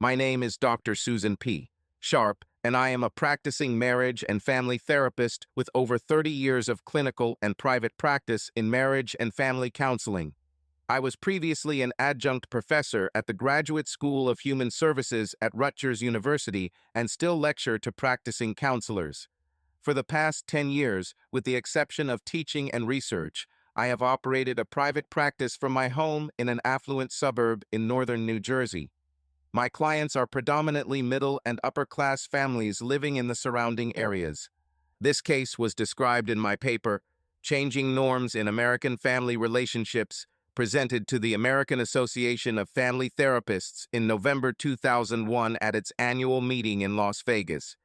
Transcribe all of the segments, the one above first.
My name is Dr. Susan P. Sharp, and I am a practicing marriage and family therapist with over 30 years of clinical and private practice in marriage and family counseling. I was previously an adjunct professor at the Graduate School of Human Services at Rutgers University and still lecture to practicing counselors. For the past 10 years, with the exception of teaching and research, I have operated a private practice from my home in an affluent suburb in northern New Jersey. My clients are predominantly middle and upper-class families living in the surrounding areas. This case was described in my paper, Changing Norms in American Family Relationships, presented to the American Association of Family Therapists in November 2001 at its annual meeting in Las Vegas.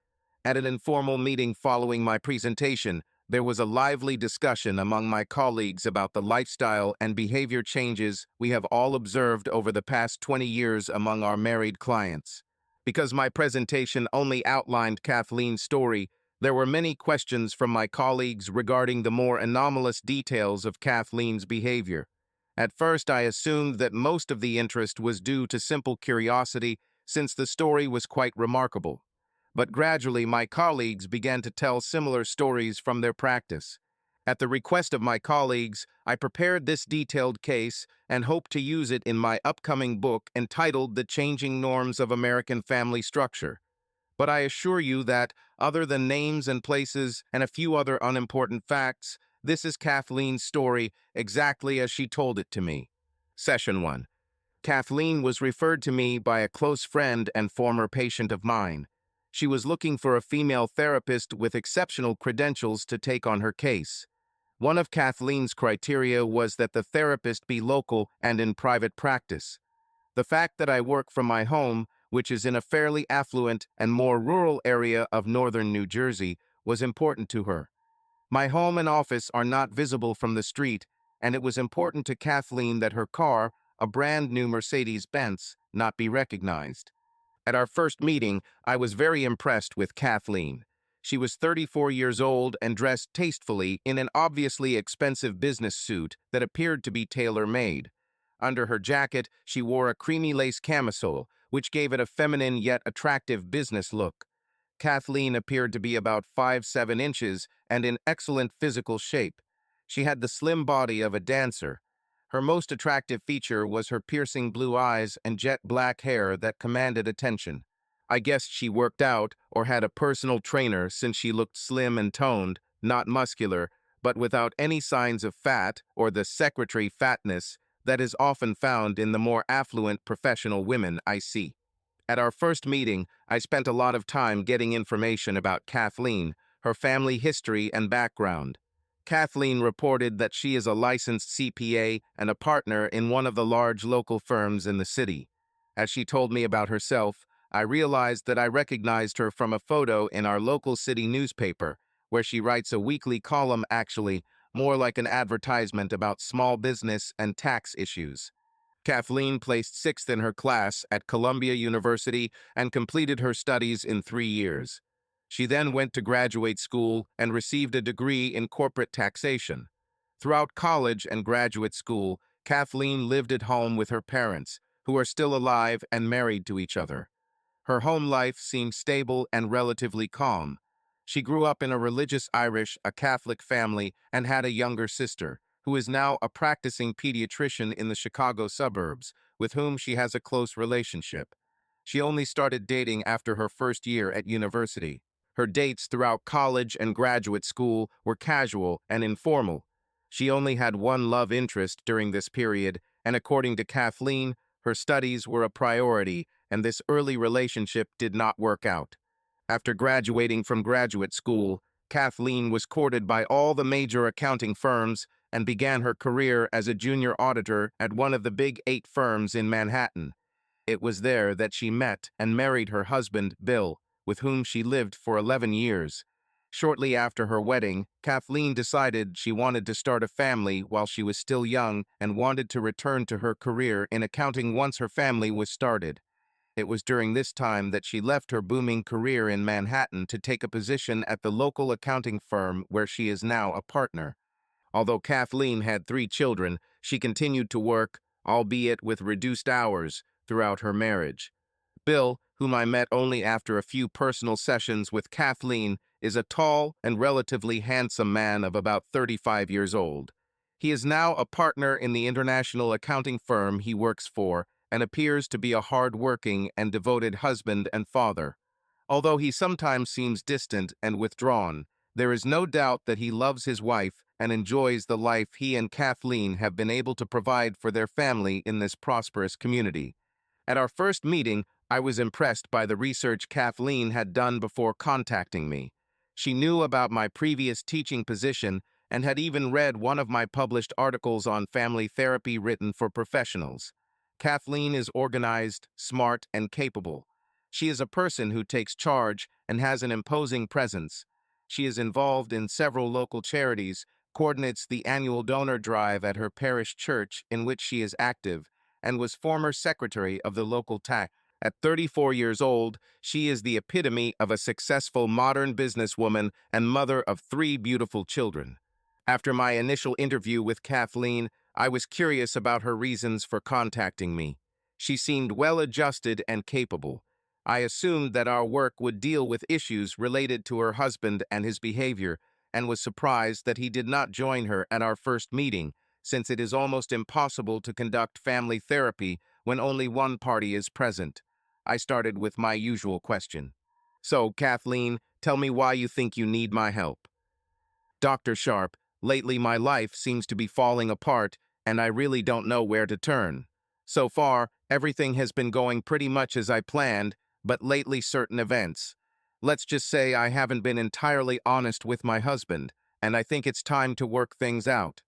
At an informal meeting following my presentation, there was a lively discussion among my colleagues about the lifestyle and behavior changes we have all observed over the past 20 years among our married clients. Because my presentation only outlined Kathleen's story, there were many questions from my colleagues regarding the more anomalous details of Kathleen's behavior. At first, I assumed that most of the interest was due to simple curiosity, since the story was quite remarkable. But gradually, my colleagues began to tell similar stories from their practice. At the request of my colleagues, I prepared this detailed case and hope to use it in my upcoming book entitled The Changing Norms of American Family Structure. But I assure you that, other than names and places and a few other unimportant facts, this is Kathleen's story exactly as she told it to me. Session 1. Kathleen was referred to me by a close friend and former patient of mine. She was looking for a female therapist with exceptional credentials to take on her case. One of Kathleen's criteria was that the therapist be local and in private practice. The fact that I work from my home, which is in a fairly affluent and more rural area of northern New Jersey, was important to her. My home and office are not visible from the street, and it was important to Kathleen that her car, a brand new Mercedes-Benz, not be recognized. At our first meeting, I was very impressed with Kathleen. She was 34 years old and dressed tastefully in an obviously expensive business suit that appeared to be tailor-made. Under her jacket, she wore a creamy lace camisole, which gave it a feminine yet attractive business look. Kathleen appeared to be about 5'7" and in excellent physical shape. She had the slim body of a dancer. Her most attractive feature was her piercing blue eyes and jet black hair that commanded attention. I guessed she worked out or had a personal trainer since she looked slim and toned, not muscular, but without any signs of fat or the secretary fatness that is often found in the more affluent professional women I see. At our first meeting, I spent a lot of time getting information about Kathleen, her family history and background. Kathleen reported that she is a licensed CPA and a partner in one of the large local firms in the city. As she told me about herself, I realized that I recognized her from a photo in our local city newspaper, where she writes a weekly column, actually, more like an advertisement about small business and tax issues. Kathleen placed sixth in her class at Columbia University and completed her studies in 3 years. She then went to graduate school and received a degree in corporate taxation. Throughout college and graduate school, Kathleen lived at home with her parents, who are still alive and married to each other. Her home life seemed stable and relatively calm. She grew up in a religious Irish, a Catholic family, and had a younger sister, who is now a practicing pediatrician in the Chicago suburbs, with whom she has a close relationship. She only started dating after her first year at university. Her dates throughout college and graduate school were casual and informal. She only had one love interest during this period, and according to Kathleen, her studies were a priority, and this early relationship did not work out. After graduating from graduate school, Kathleen was courted by all the major accounting firms and began her career as a junior auditor at one of the Big 8 firms in Manhattan. It was there that she met and married her husband, Bill, with whom she lived for 11 years. Shortly after her wedding, Kathleen decided she wanted to start a family while she was still young and wanted to return to her career in accounting once her family was started. It was during this time that she left her booming career in Manhattan to take a position at the local accounting firm where she is now a partner. Although Kathleen had 3 children, she continued to work, albeit with reduced hours, throughout her marriage. Bill, whom I met only after a few personal sessions with Kathleen, is a tall and relatively handsome man of about 35 years old. He is now a partner in the international accounting firm he works for and appears to be a hard-working and devoted husband and father. Although he sometimes seems distant and withdrawn, there is no doubt that he loves his wife and enjoys the life he and Kathleen have been able to provide for their family in this prosperous community. At our first meeting, I was impressed by the research Kathleen had done before contacting me. She knew about my previous teaching position and had even read one of my published articles on family therapy written for professionals. Kathleen is organized, smart, and capable. She is a person who takes charge and has an imposing presence. She is involved in several local charities, coordinates the annual donor drive at her parish church in which she is active, and was former secretary of the local tax. At 34 years old, she is the epitome of a successful modern businesswoman and mother of 3 beautiful children. After my initial interview with Kathleen, I was curious about her reasons for contacting me. She seemed well-adjusted and capable. I assumed that our work would deal with issues related to her husband and his behavior, and was surprised that he did not join her at our first meeting, since it is almost impossible to conduct family therapy when only one party is present. I started with my usual question. So, Kathleen, tell me why you think you need my help. Dr. Sharp, lately my life seems to be falling apart, and I really don't know where to turn. So far, everything has been going pretty much as I planned, but lately certain events. Let's just say I haven't been entirely honest with my husband, and I think it's time to work things out.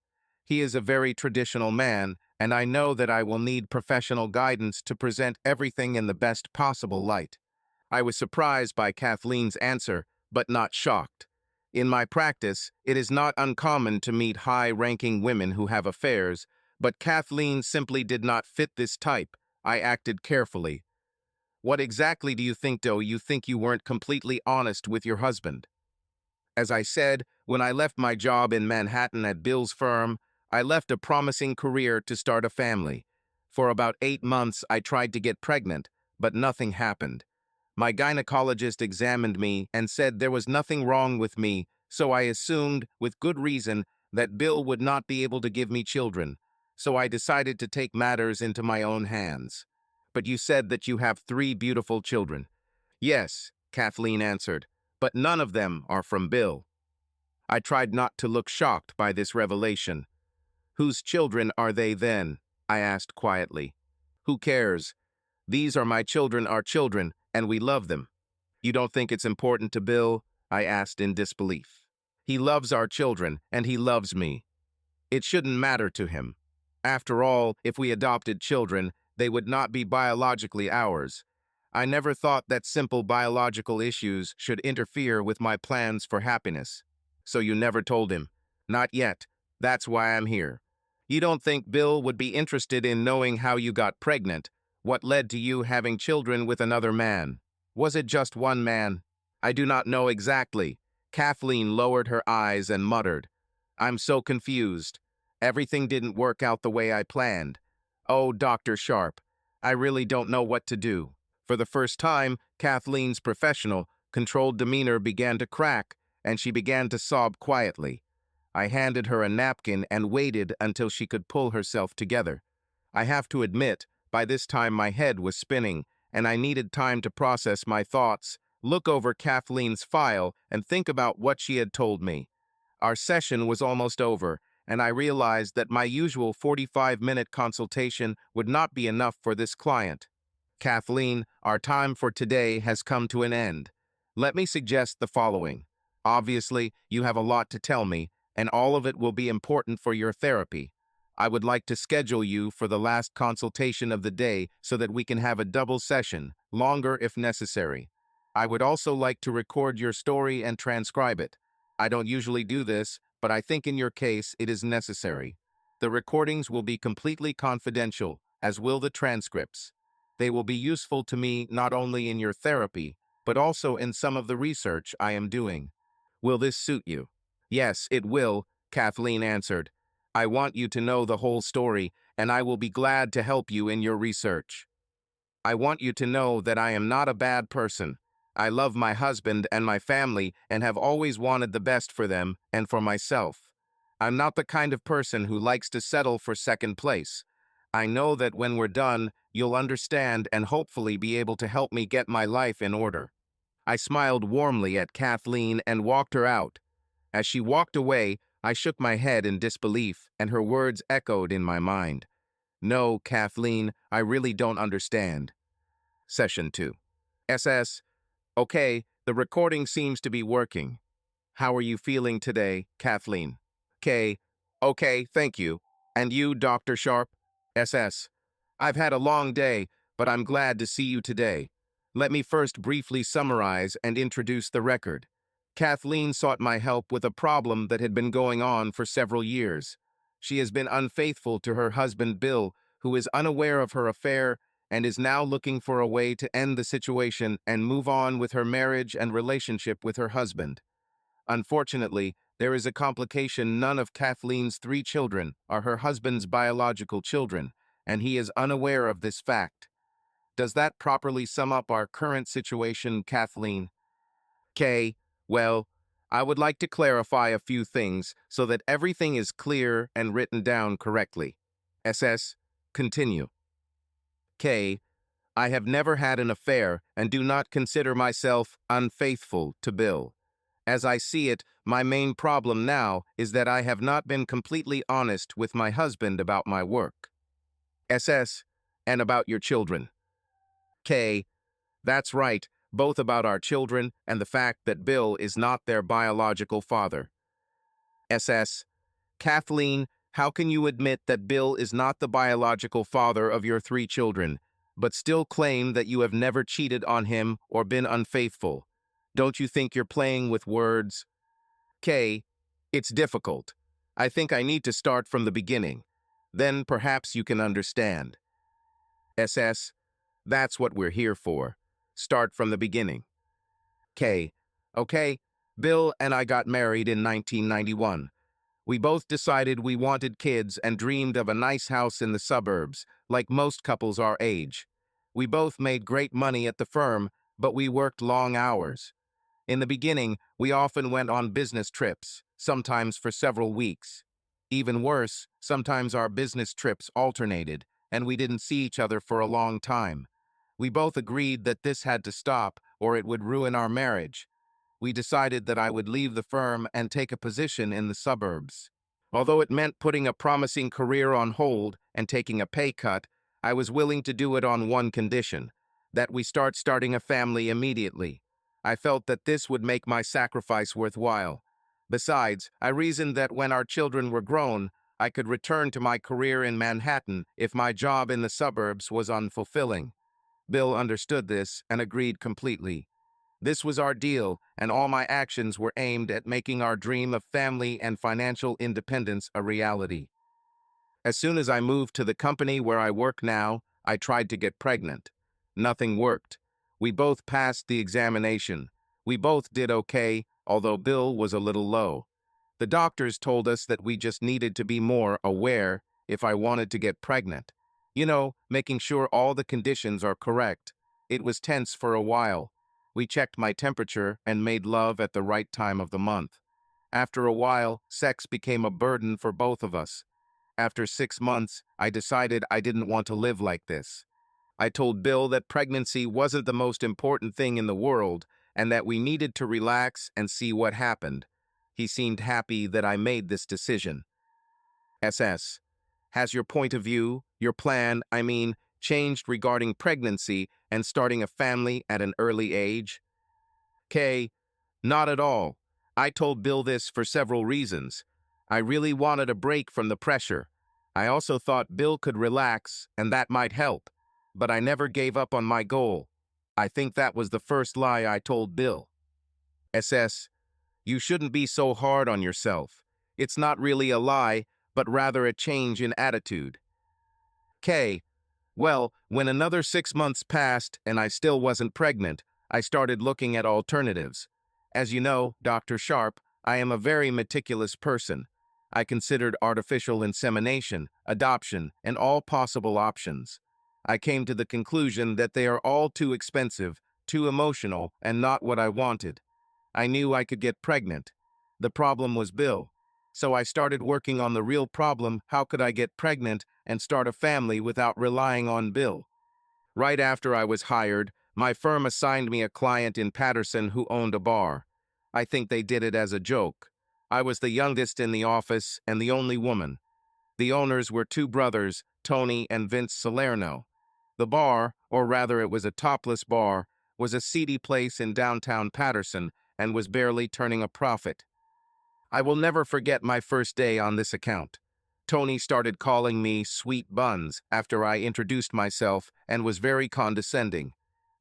He is a very traditional man, and I know that I will need professional guidance to present everything in the best possible light. I was surprised by Kathleen's answer, but not shocked. In my practice, it is not uncommon to meet high-ranking women who have affairs, but Kathleen simply did not fit this type. I acted carefully. What exactly do you think, though? You think you weren't completely honest with your husband? As I said, when I left my job in Manhattan at Bill's firm, I left a promising career to start a family. For about 8 months, I tried to get pregnant, but nothing happened. My gynecologist examined me and said there was nothing wrong with me, so I assumed, with good reason, that Bill would not be able to give me children. So I decided to take matters into my own hands. But you said that you have 3 beautiful children. Yes, Kathleen answered, but none of them are from Bill. I tried not to look shocked by this revelation. Whose children are they then? I asked quietly. Who cares? These are my children, our children, and we love them. You don't think it's important to Bill? I asked in disbelief. He loves our children, and he loves me. It shouldn't matter to him. After all, if we adopted children, they would not be biologically ours. I never thought that simple biological issues should interfere with my plans for happiness. So you never told him? Not yet. That's why I'm here. You don't think Bill would be interested in knowing how you got pregnant? What led to you having children with another man? Was it just one man? I do not know exactly. Kathleen lowered her eyes and muttered, I'm so confused. Everything didn't work out the way I planned. Oh, Dr. Sharp, I really don't know what to do. For the first time, Kathleen's professional, controlled demeanor began to crack, and she began to sob quietly. I handed her a napkin and waited until she could pull herself together. I have to admit, by this time my head was spinning, and I needed time to process my thoughts, look over Kathleen's file, and think about what she had told me. Our session was almost over, and I realized that my usual 45-minute consultation would not be enough for this client. Kathleen, our time for today has come to an end. Let me suggest the following. Obviously, you have a lot to tell me, and all of it will be important for your therapy. I would like to schedule you for the last consultation of the day so that we can have a double session, longer if necessary. I would also like to record your story and transcribe it. I don't usually do this, but I think in your case it is necessary. The recordings will be completely confidential, as will the transcripts. They will be useful to me not only in your therapy, but also in some of the research I am doing. Will this suit you? Yes, it will, Kathleen answered. I want you to know the whole story, and I will be glad to help you in your research. I want you to know that I am not a bad person. I love my husband and my family and have always wanted the best for them and for myself. I'm not the kind of person who likes to settle for second place. I know that when we're done, you'll understand and hopefully be able to help me get my life in order. I smiled warmly at Kathleen and walked her out. As she walked away, I shook my head in disbelief, and her words echoed in my mind. No, Kathleen, I really don't understand. Session 2. SS. Okay, the recording seems to be working. How are you feeling today, Kathleen? K. Okay, thank you. And you, Dr. Sharp? SS. I've had a long day, but I'm glad to see you today. Let me first briefly summarize and introduce the record. Kathleen sought my help with a problem that had been going on for several years. She has been unfaithful to her husband, Bill, who is unaware of her affair and is now looking for a way to end the situation and move on with her marriage and relationship with her husband. Unfortunately, there is a complication. None of Kathleen's 3 children are her husband's biological children, and he is unaware of this fact. Does that properly sum up our current situation, Kathleen? K. Well, I would like to clarify a few things so that everything is clear and written down correctly. SS. Continue. K. I have never had an affair and do not consider myself unfaithful to Bill. As I see it, my main problem now is that I have not been completely honest with my husband about my work. SS. And about your children. K. That's right, both about our children and the fact that Bill is not their biological father. SS. Kathleen, how can you admit that Bill is not the biological father of your 3 children, but still claim that you have never cheated on him or been unfaithful? Don't you think you're playing with words? K. It's difficult. I think I need to start from the beginning. Then perhaps you can understand. SS. That's what we're here for. Start from the beginning. K. Okay, Bill and I got married in 1991. We both decided we wanted kids and dreamed of a nice house in the suburbs, like most couples our age. We both made great money at the firm, but we worked long hours. In the beginning, we often went on business trips, sometimes for several weeks. Even worse, sometimes our business trips alternated, and we didn't see each other for a long time. We both agreed that this had to stop, or it would ruin our marriage. We decided that I would leave the firm and take a position in the suburbs. Although it meant putting a promising career on hold and taking a pay cut, I was willing to do it on one condition, that we starting a family immediately. I felt that this would make my sacrifice worthwhile. Besides, I reasoned that when our children were grown, I could return to my career in Manhattan if my job in the suburbs was unfulfilling. Bill understood this and agreed completely. This was our deal, and all my actions were aimed at making our dream of family and financial independence a reality. As soon as I moved to the company where I work now, I tried to get pregnant. Nothing worked. We both passed the examination. We both did okay, although Bill was a little low. The doctors told us that we just needed to be more aware if I wanted to get pregnant. You know, making sure all the conditions are correct. It was tense for a while. We checked my temperature and made love at the right time of the month. After a while, sex became a burden for both of us. After 6 months, I decided I didn't want to live like this. I told Bill that pregnancy wasn't the most important thing in the world and that we needed to relax and see what happened. He seemed happy that I made this decision. SS. Has your point of view, your plan, changed regarding pregnancy and starting a family at an early age? K. Not at all. I told Bill this for several reasons. I really wanted a break from the pressure. I also thought Bill could relax, and that might help. But I never gave up on my goal. I think that was the first lie I told Bill. SS. You shouldn't be so hard on yourself. It's not really a lie, but rather a change in attitude. K. Well, when another 6 months passed and I still wasn't pregnant, I started looking at alternatives. As you know, Dr. Sharp, I am a very meticulous person. I considered artificial insemination, adoption, and all possible options. I came to the conclusion that they are all too expensive, too emotional, and not what I wanted. I knew I could get pregnant. The problem was Bill. So I started working on the real problem: how could I get pregnant and start a family without relying on Bill? Right after I was hired, my firm assigned me a client in Paterson who owned a bar. I think they did it as a joke. I was the youngest in the office and the only woman. The owners were two brothers, Tony and Vince Salerno. The bar, or rather it was a topless bar, was a seedy place in downtown Paterson and was barely turning a profit. I will never forget my first day on this account. Tony started calling me Sweet Buns after I introduced myself and was very condescending.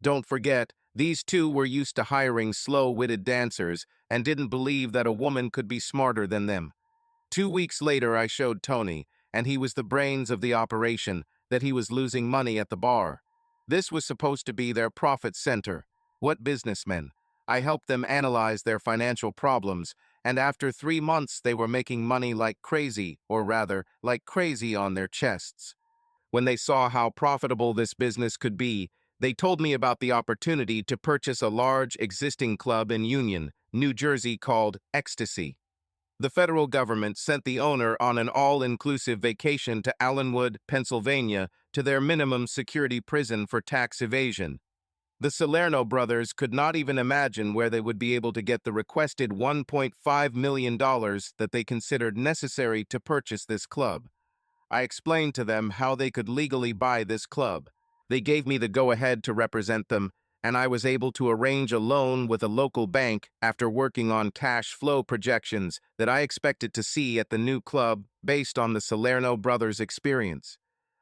Don't forget, these two were used to hiring slow-witted dancers and didn't believe that a woman could be smarter than them. 2 weeks later, I showed Tony, and he was the brains of the operation, that he was losing money at the bar. This was supposed to be their profit center. What businessmen? I helped them analyze their financial problems, and after 3 months they were making money like crazy, or rather, like crazy on their chests. When they saw how profitable this business could be, they told me about the opportunity to purchase a large existing club in Union, New Jersey called Ecstasy. The federal government sent the owner on an all-inclusive vacation to Allenwood, Pennsylvania, to their minimum security prison for tax evasion. The Salerno brothers could not even imagine where they would be able to get the requested $1.5 million that they considered necessary to purchase this club. I explained to them how they could legally buy this club. They gave me the go-ahead to represent them, and I was able to arrange a loan with a local bank after working on cash flow projections that I expected to see at the new club based on the Salerno brothers' experience.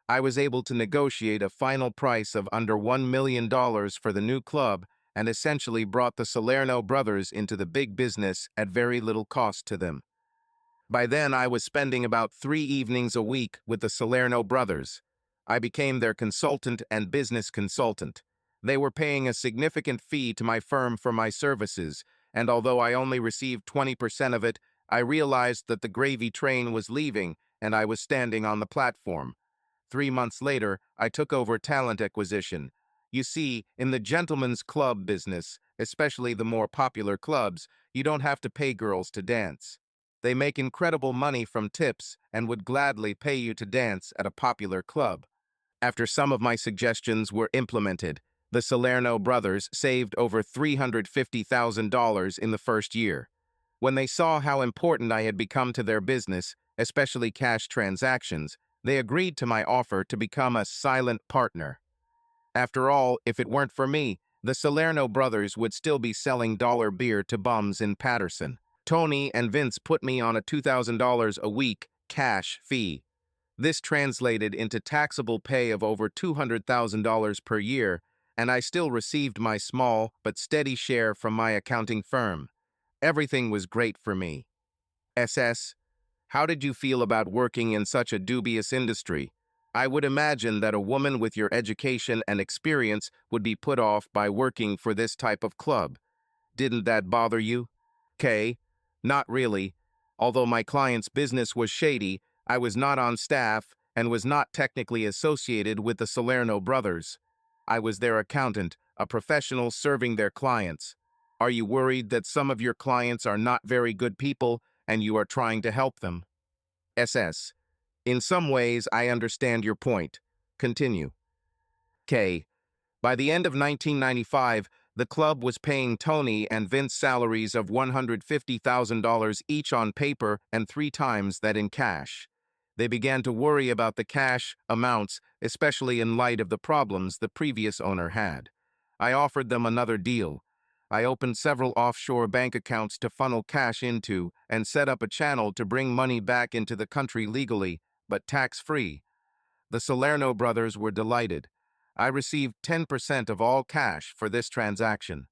I was able to negotiate a final price of under $1 million for the new club and essentially brought the Salerno brothers into the big business at very little cost to them. By then, I was spending about 3 evenings a week with the Salerno brothers. I became their consultant and business consultant. They were paying a significant fee to my firm for my services, and although I only received 20% of it, I realized that the gravy train was leaving and I was standing on the platform. 3 months later, I took over talent acquisition. You see, in the gentleman's club business, especially the more popular clubs, you don't have to pay girls to dance. They make incredible money from tips and would gladly pay you to dance at a popular club. After some of my suggestions were implemented, the Salerno brothers saved over $350,000 in the first year. When they saw how important I had become to their business, especially cash transactions, they agreed to my offer to become a silent partner. After all, if it weren't for me, the Salerno brothers would still be selling dollar beer to bums in Paterson. Tony and Vince put me on a $2,000 a week cash fee. This translated into taxable pay of over $200,000 per year, and I still received my small but steady share from my accounting firm. Everything was great for me. SS, how did you feel about working in such a dubious industry? I would imagine that a woman with your education and experience would be put off by working for this type of club. Didn't that bother you? K. Not really. Although my client's business was shady, I was not on staff and was not technically associated with the Salerno brothers. I was their accountant, a professional serving their clients. Are you worried that some of your clients are not very good people and you are trying to help them? SS. In some ways, I understand your point. Continue. K. By the end of 1995, the club was paying Tony and Vince salaries of $150,000 each on paper and 3 times that in cash. They began to worry about the cash amounts, especially in light of the problems the previous owner had. I offered them another deal. I opened several offshore bank accounts to funnel cash into and set up a channel to bring money back into the country legally, but tax-free. The Salerno brothers were delighted. I received 10% of all cash for this transaction.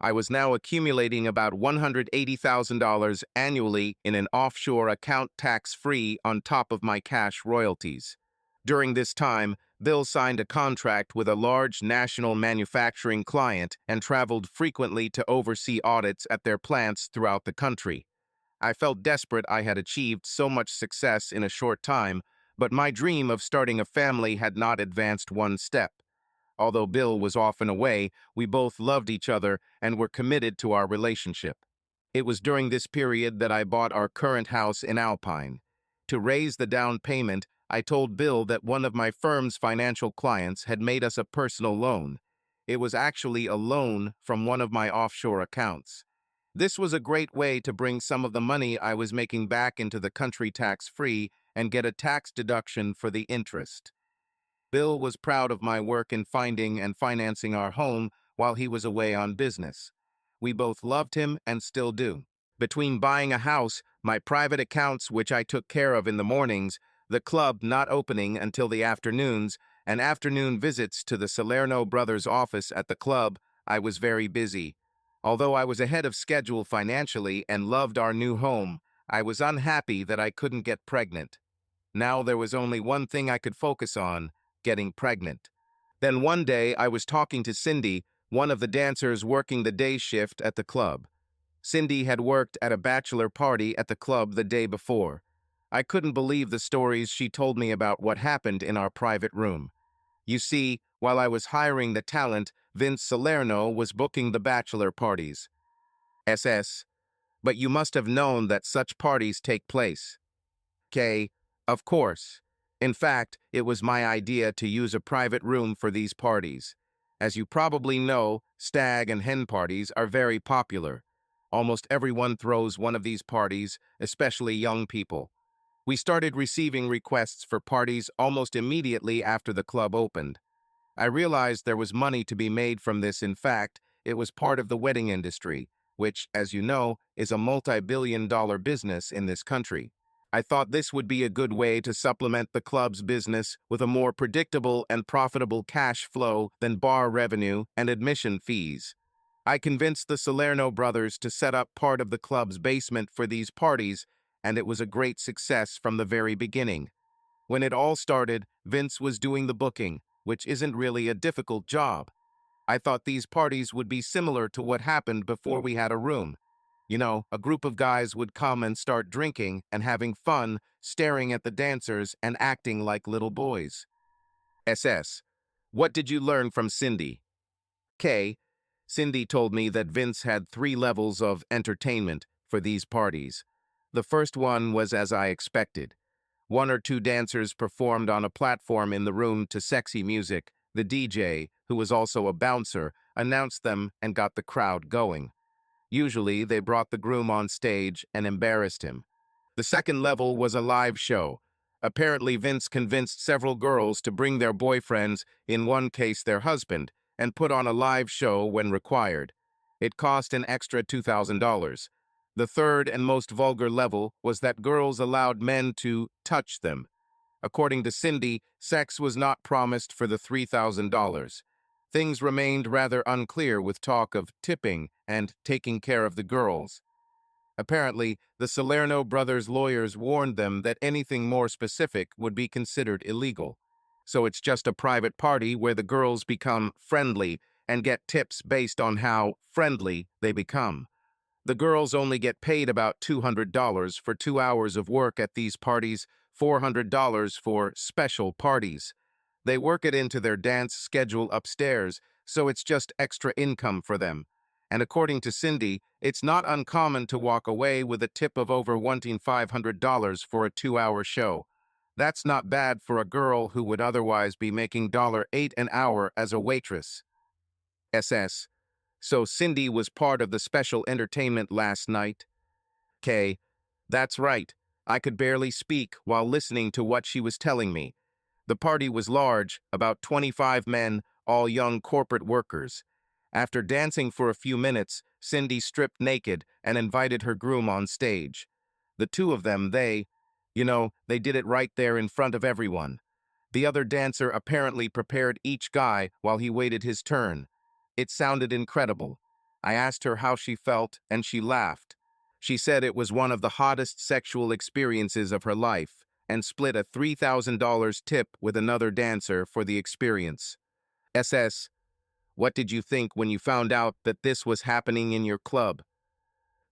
I was now accumulating about $180,000 annually in an offshore account tax-free on top of my cash royalties. During this time, Bill signed a contract with a large national manufacturing client and traveled frequently to oversee audits at their plants throughout the country. I felt desperate I had achieved so much success in a short time, but my dream of starting a family had not advanced one step. Although Bill was often away, we both loved each other and were committed to our relationship. It was during this period that I bought our current house in Alpine. To raise the down payment, I told Bill that one of my firm's financial clients had made us a personal loan. It was actually a loan from one of my offshore accounts. This was a great way to bring some of the money I was making back into the country tax-free and get a tax deduction for the interest. Bill was proud of my work in finding and financing our home while he was away on business. We both loved him and still do. Between buying a house, my private accounts which I took care of in the mornings, the club not opening until the afternoons, and afternoon visits to the Salerno brothers' office at the club, I was very busy. Although I was ahead of schedule financially and loved our new home, I was unhappy that I couldn't get pregnant. Now there was only one thing I could focus on: getting pregnant. Then one day I was talking to Cindy, one of the dancers working the day shift at the club. Cindy had worked at a bachelor party at the club the day before. I couldn't believe the stories she told me about what happened in our private room. You see, while I was hiring the talent, Vince Salerno was booking the bachelor parties. SS. But you must have known that such parties take place. K. Of course. In fact, it was my idea to use a private room for these parties. As you probably know, stag and hen parties are very popular. Almost everyone throws one of these parties, especially young people. We started receiving requests for parties almost immediately after the club opened. I realized there was money to be made from this. In fact, it was part of the wedding industry, which, as you know, is a multi-billion-dollar business in this country. I thought this would be a good way to supplement the club's business with a more predictable and profitable cash flow than bar revenue and admission fees. I convinced the Salerno brothers to set up part of the club's basement for these parties, and it was a great success from the very beginning. When it all started, Vince was doing the booking, which isn't really a difficult job. I thought these parties would be similar to what happened before we had a room. You know, a group of guys would come and start drinking and having fun, staring at the dancers and acting like little boys. SS. What did you learn from Cindy? K. Cindy told me that Vince had 3 levels of entertainment for these parties. The first one was as I expected. 1 or 2 dancers performed on a platform in the room to sexy music. The DJ, who was also a bouncer, announced them and got the crowd going. Usually, they brought the groom on stage and embarrassed him. The second level was a live show. Apparently, Vince convinced several girls to bring their boyfriends, in one case their husband, and put on a live show when required. It cost an extra $2,000. The third and most vulgar level was that girls allowed men to touch them. According to Cindy, sex was not promised for the $3,000. Things remained rather unclear with talk of tipping and taking care of the girls. Apparently, the Salerno brothers' lawyers warned them that anything more specific would be considered illegal. So it's just a private party where the girls become friendly and get tips based on how friendly they become. The girls only get paid about $200 for 2 hours of work at these parties, $400 for special parties. They work it into their dance schedule upstairs, so it's just extra income for them. And according to Cindy, it's not uncommon to walk away with a tip of over $1,500 for a 2-hour show. That's not bad for a girl who would otherwise be making $8 an hour as a waitress. SS. So Cindy was part of the special entertainment last night? K. That's right. I could barely speak while listening to what she was telling me. The party was large, about 25 men, all young corporate workers. After dancing for a few minutes, Cindy stripped naked and invited her groom on stage. The two of them, they did it right there in front of everyone. The other dancer apparently prepared each guy while he waited his turn. It sounded incredible. I asked her how she felt, and she laughed. She said it was one of the hottest sexual experiences of her life, and split a $3,000 tip with another dancer for the experience. SS. What did you think when you found out that this was happening in your club?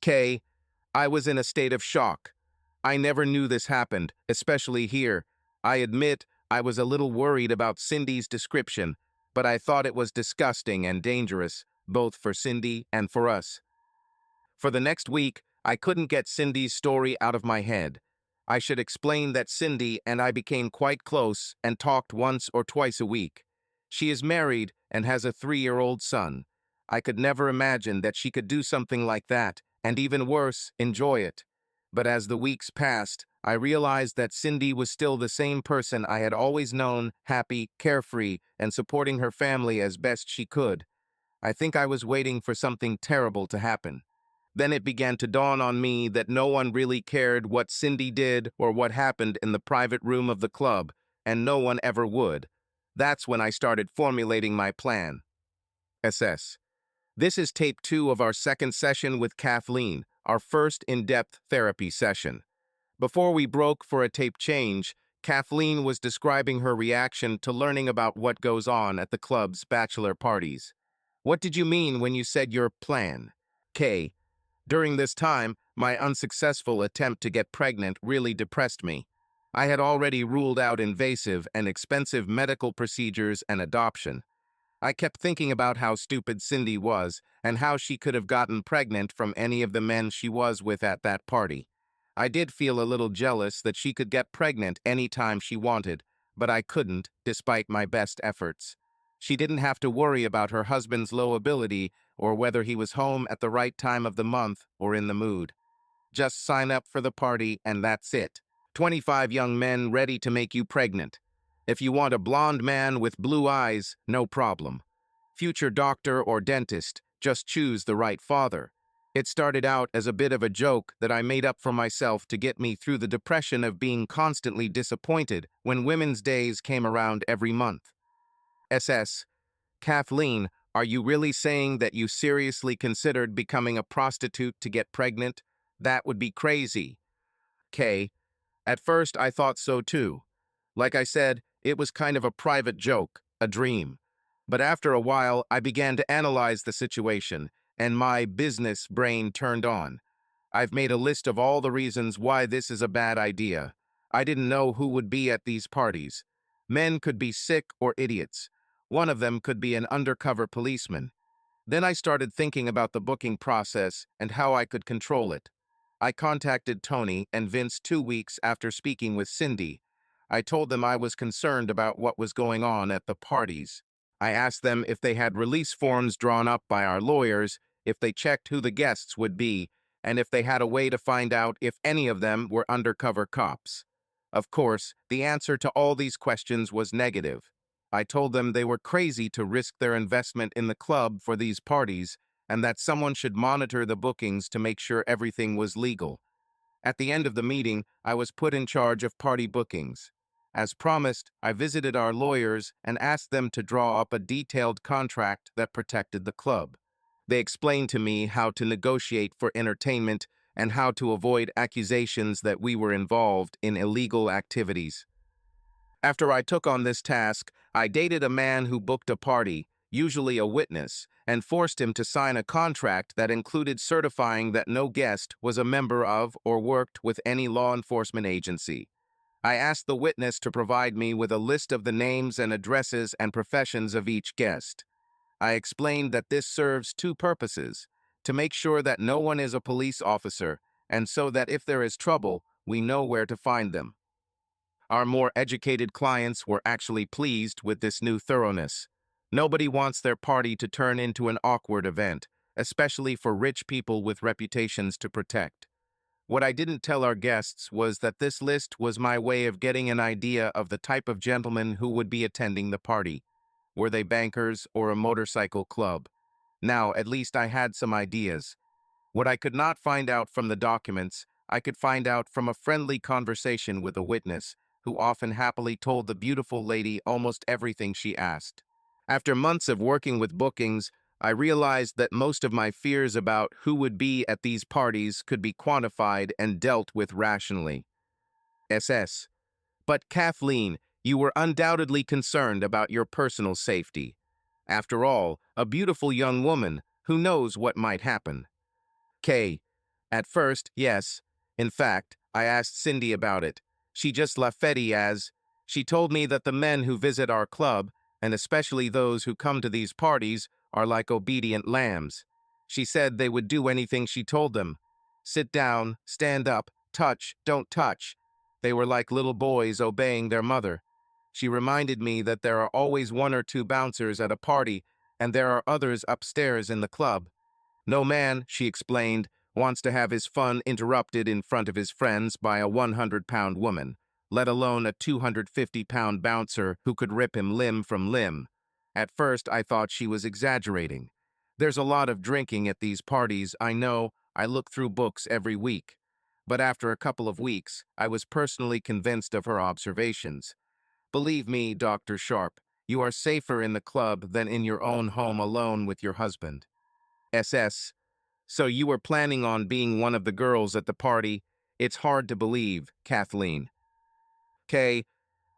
K. I was in a state of shock. I never knew this happened, especially here. I admit I was a little worried about Cindy's description, but I thought it was disgusting and dangerous, both for Cindy and for us. For the next week, I couldn't get Cindy's story out of my head. I should explain that Cindy and I became quite close and talked once or twice a week. She is married and has a 3-year-old son. I could never imagine that she could do something like that, and even worse, enjoy it. But as the weeks passed, I realized that Cindy was still the same person I had always known, happy, carefree, and supporting her family as best she could. I think I was waiting for something terrible to happen. Then it began to dawn on me that no one really cared what Cindy did or what happened in the private room of the club, and no one ever would. That's when I started formulating my plan. SS. This is tape 2 of our second session with Kathleen, our first in-depth therapy session. Before we broke for a tape change, Kathleen was describing her reaction to learning about what goes on at the club's bachelor parties. What did you mean when you said your plan? K. During this time, my unsuccessful attempt to get pregnant really depressed me. I had already ruled out invasive and expensive medical procedures and adoption. I kept thinking about how stupid Cindy was and how she could have gotten pregnant from any of the men she was with at that party. I did feel a little jealous that she could get pregnant any time she wanted, but I couldn't, despite my best efforts. She didn't have to worry about her husband's low ability or whether he was home at the right time of the month or in the mood. Just sign up for the party and that's it. 25 young men ready to make you pregnant. If you want a blonde man with blue eyes, no problem. Future doctor or dentist, just choose the right father. It started out as a bit of a joke that I made up for myself to get me through the depression of being constantly disappointed when Women's Days came around every month. SS. Kathleen, are you really saying that you seriously considered becoming a prostitute to get pregnant? That would be crazy. K. At first, I thought so too. Like I said, it was kind of a private joke, a dream. But after a while, I began to analyze the situation, and my business brain turned on. I've made a list of all the reasons why this is a bad idea. I didn't know who would be at these parties. Men could be sick or idiots. One of them could be an undercover policeman. Then I started thinking about the booking process and how I could control it. I contacted Tony and Vince 2 weeks after speaking with Cindy. I told them I was concerned about what was going on at the parties. I asked them if they had release forms drawn up by our lawyers, if they checked who the guests would be, and if they had a way to find out if any of them were undercover cops. Of course, the answer to all these questions was negative. I told them they were crazy to risk their investment in the club for these parties, and that someone should monitor the bookings to make sure everything was legal. At the end of the meeting, I was put in charge of party bookings. As promised, I visited our lawyers and asked them to draw up a detailed contract that protected the club. They explained to me how to negotiate for entertainment and how to avoid accusations that we were involved in illegal activities. After I took on this task, I dated a man who booked a party, usually a witness, and forced him to sign a contract that included certifying that no guest was a member of or worked with any law enforcement agency. I asked the witness to provide me with a list of the names and addresses and professions of each guest. I explained that this serves two purposes: to make sure that no one is a police officer, and so that if there is trouble, we know where to find them. Our more educated clients were actually pleased with this new thoroughness. Nobody wants their party to turn into an awkward event, especially for rich people with reputations to protect. What I didn't tell our guests was that this list was my way of getting an idea of the type of gentlemen who would be attending the party. Were they bankers or a motorcycle club? Now, at least I had some ideas. What I could not find out from the documents, I could find out from a friendly conversation with a witness, who often happily told the beautiful lady almost everything she asked. After months of working with bookings, I realized that most of my fears about who would be at these parties could be quantified and dealt with rationally. SS. But Kathleen, you were undoubtedly concerned about your personal safety. After all, a beautiful young woman, who knows what might happen? K. At first, yes. In fact, I asked Cindy about it. She just laughed as, She told me that the men who visit our club, and especially those who come to these parties, are like obedient lambs. She said they would do anything she told them. Sit down, stand up, touch, don't touch. They were like little boys obeying their mother. She reminded me that there are always one or two bouncers at a party, and there are others upstairs in the club. No man, she explained, wants to have his fun interrupted in front of his friends by a 100-pound woman, let alone a 250-pound bouncer who could rip him limb from limb. At first, I thought she was exaggerating. There's a lot of drinking at these parties, I know. I look through books every week. But after a couple of weeks, I was personally convinced of her observations. Believe me, Dr. Sharp, you are safer in the club than in your own home alone with your husband. SS. So you were planning on being one of the girls at the party? It's hard to believe, Kathleen. K.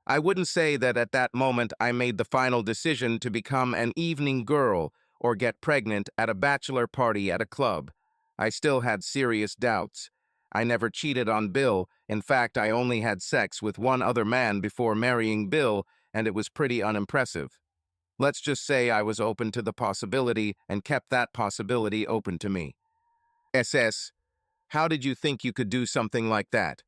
I wouldn't say that at that moment I made the final decision to become an evening girl or get pregnant at a bachelor party at a club. I still had serious doubts. I never cheated on Bill. In fact, I only had sex with one other man before marrying Bill, and it was pretty unimpressive. Let's just say I was open to the possibility and kept that possibility open to me. SS. How did you think you could do something like that?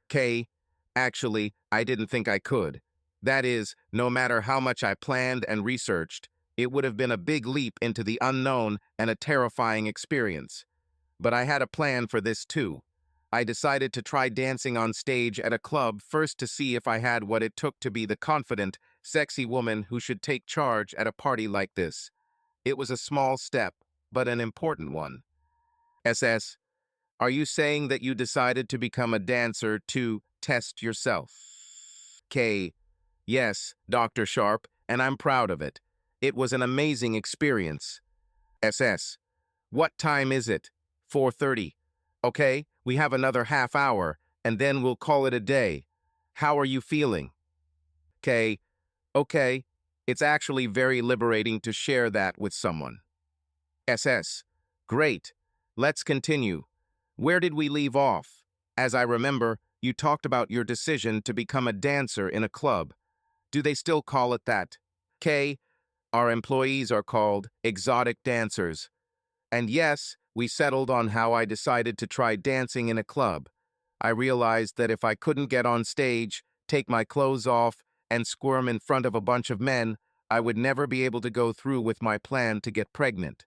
K. Actually, I didn't think I could. That is, no matter how much I planned and researched, it would have been a big leap into the unknown and a terrifying experience. But I had a plan for this too. I decided to try dancing on stage at a club first to see if I had what it took to be the confident, sexy woman who should take charge at a party like this. It was a small step, but an important one. SS. Are you saying that you decided to become a dancer to test yourself? K. Yes, Dr. Sharp, and I'm proud of it. It was an amazing experience. SS. What time is it? 4:30. Okay, we have another half hour, and then we'll call it a day. How are you feeling? K. Okay, it's actually very liberating to share that with someone. SS. Great. Let's continue. Where did we leave off? As I remember, you talked about your decision to become a dancer in a club. Do they still call it that? K. Our employees are called exotic dancers. And yes, we settled on how I decided to try dancing in a club. I realized that if I couldn't get on stage, take my clothes off, and squirm in front of a bunch of men, I would never be able to go through with my plan to get pregnant.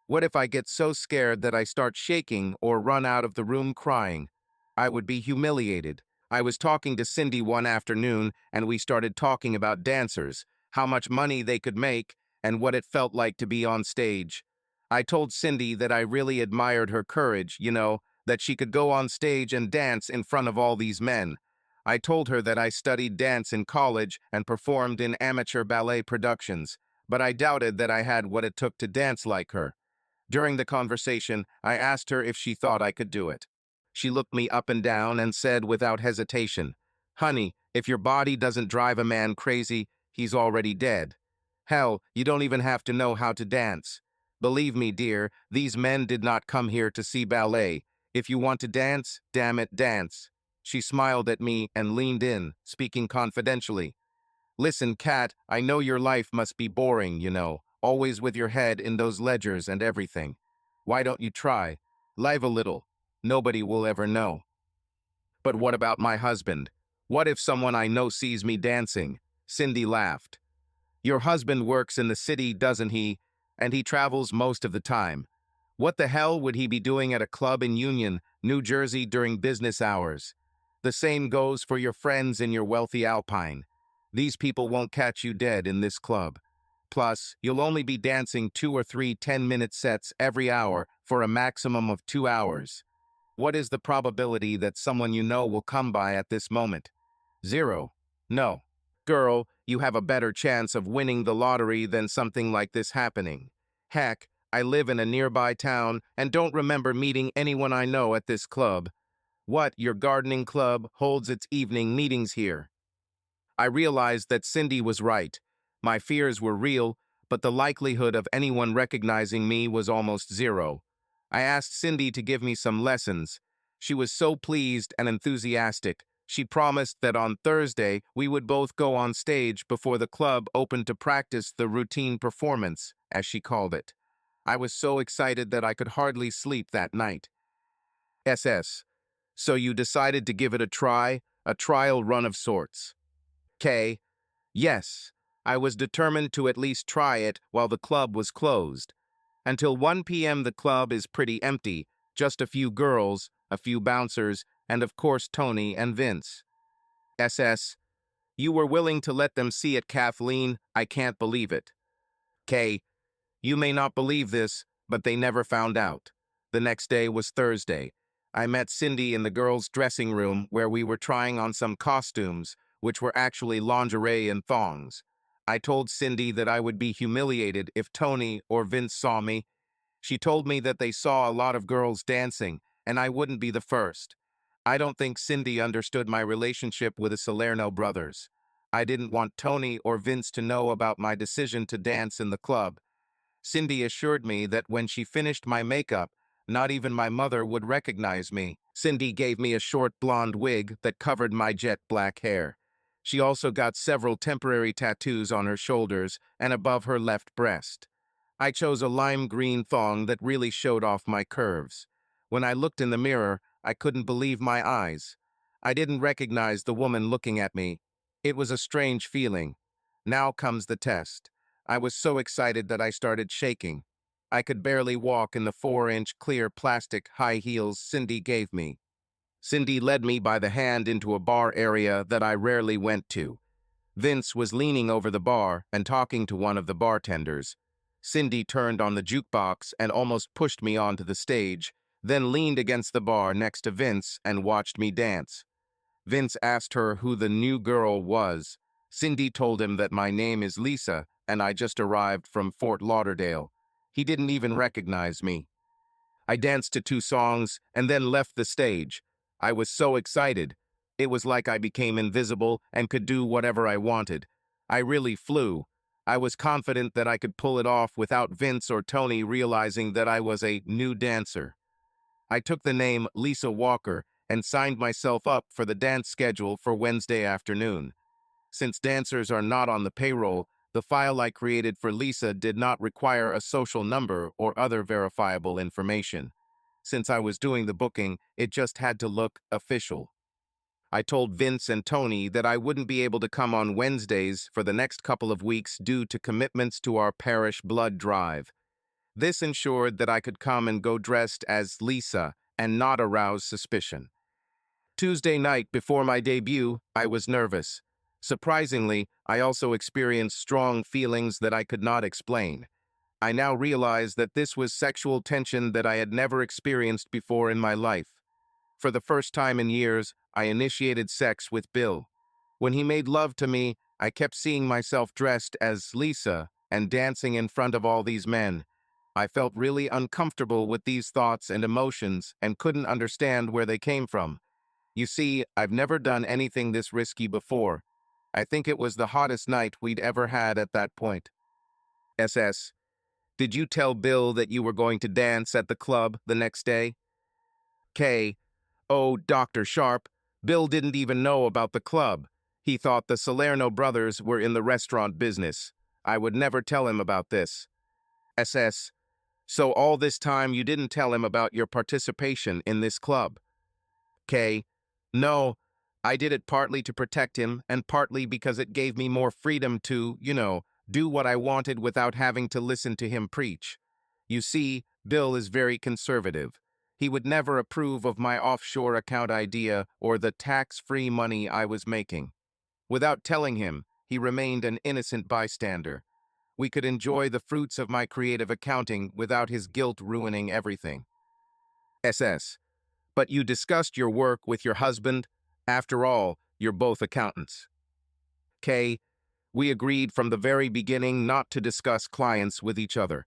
What if I get so scared that I start shaking or run out of the room crying? I would be humiliated. I was talking to Cindy one afternoon, and we started talking about dancers, how much money they could make, and what it felt like to be on stage. I told Cindy that I really admired her courage, that she could go on stage and dance in front of all these men. I told her that I studied dance in college and performed in amateur ballet productions, but I doubted that I had what it took to dance like her. During the conversation, I asked her if she thought I could do it. She looked me up and down and said without hesitation, "Honey, if your body doesn't drive a man crazy, he's already dead. Hell, you don't even have to know how to dance. Believe me, dear, these men did not come here to see ballet. If you want to dance, damn it, dance." She smiled at me and leaned in, speaking confidentially. "Listen, Kat, I know your life must be boring, always with your head in those ledgers and everything. Why don't you try? Live a little. Nobody will ever know." "But what about my husband? What if someone I know sees me dancing?" Cindy laughed. "Your husband works in the city, doesn't he? And he travels most of the time. What the hell would he be doing at a club in Union, New Jersey during business hours? The same goes for your friends in your wealthy Alpine. These people won't catch you dead in this club. Plus, you'll only be dancing 2 or 3 10-minute sets every hour for a maximum of 2 hours. What is the probability that someone you know will come by at this moment? 0. No. Girl, you have a better chance of winning the lottery than something like this happening. Heck, I live in a nearby town and don't remember meeting anyone I know at this club. What, your gardening club holds its evening meetings here?" I realized that Cindy was right. My fears were real, but the likelihood of anyone recognizing me was almost 0. I asked Cindy to give me some lessons. She was so pleased and enthusiastic. She promised that on Thursday we would both go on stage before the club opened to practice the routine performance, as she called it. I was so excited that I could hardly sleep that night. SS. So you decided to give it a trial run of sorts. K. Yes. I was determined to at least try it while the club was closed. Until 1 p.m. the club is pretty empty, just a few girls, a few bouncers, and of course Tony and Vince. SS. You were willing to let them see it, Kathleen. I can't believe it. K. You may not believe this, but they never found out. The next day was Thursday. I met Cindy in the girls' dressing room where we were trying on some costumes, which were actually lingerie and thongs. I told Cindy that I would be humiliated if Tony or Vince saw me. She told me that they saw a lot of girls dancing, and I wouldn't be the first. I don't think Cindy understood my relationship with the Salerno brothers. I didn't want Tony or Vince to know about my decision to dance in the club. Cindy assured me that when she finished my makeup, not even my mother would recognize me. Cindy gave me a short blonde wig that covered my jet black hair. She also got several temporary tattoos on her shoulders and above her left breast. I chose a lime green thong that really showed off my curves. When I looked in the mirror, I couldn't believe my eyes. I didn't recognize the woman looking at me. It was a strange feeling. Now comes the test. I was so excited that I started shaking. I could barely walk in the 4-inch clear plastic high heels Cindy gave me. Cindy led me by the hand into a bar area that I rarely went to. Vince was leaning over the bar and talking to one of the bartenders. Cindy turned on the jukebox and almost pushed me onto the stage, then leaned against the bar next to Vince and watched me dance. Vince asked her who the new girl was. Cindy told him that my name is Lisa and I just arrived from Fort Lauderdale. He didn't even recognize me. I danced to 2 songs and then left the stage. I was so excited. It was like I became invisible and could do whatever I wanted. I really flew. I was confident that I could pull it off without Vince or Tony realizing that I was a new dancer. I took the name Lisa Walker and signed myself up for the dance schedule for Wednesday afternoon. Since dancers are not on the payroll, the file I created for Lisa did not require a social number or other verifiable information. Since I was doing the booking, it just had to look official. I told Vince and Tony that I wouldn't be able to come on Wednesdays for the next couple of weeks due to commitments to our parish blood drive. This ensured that I could come and go dressed as Lisa and not arouse suspicion. Tuesday night before my debut, I was nervous. Surprisingly, I also experienced strong feelings that I could not explain. I now realize that this was sexual tension that I had never experienced before in my life. For the first time in years, I initiated sex with Bill. When he made love to me, I kept seeing myself dressed as Lisa and dancing in front of all these men. I felt really uncomfortable with these thoughts and emotions and couldn't understand where they came from. You see, I've never done anything this risky before. I think it was the hottest night we'd ever had at that point. SS. Did you tell Bill that you were going to dance at the club the next day? K. Oh, Dr. Sharp, Bill didn't even know about the club. He thought the Salerno brothers were in the restaurant business. I would never tell him about this. SS. So all this time you didn't tell him about your participation in this club? K. No, I did it partly to protect him and partly because it gave me more freedom to, do what I wanted without having to listen to him preach. You see, Bill is very conservative. He would never approve of my offshore account idea or the tax-free money I was making. Without telling him, he remained an innocent bystander. We could enjoy the fruits of my creative accounting without his guilt ruining everything. SS. But you discussed your work with your husband. After all, you're both accountants. K. We agreed from the very beginning not to discuss clients with each other.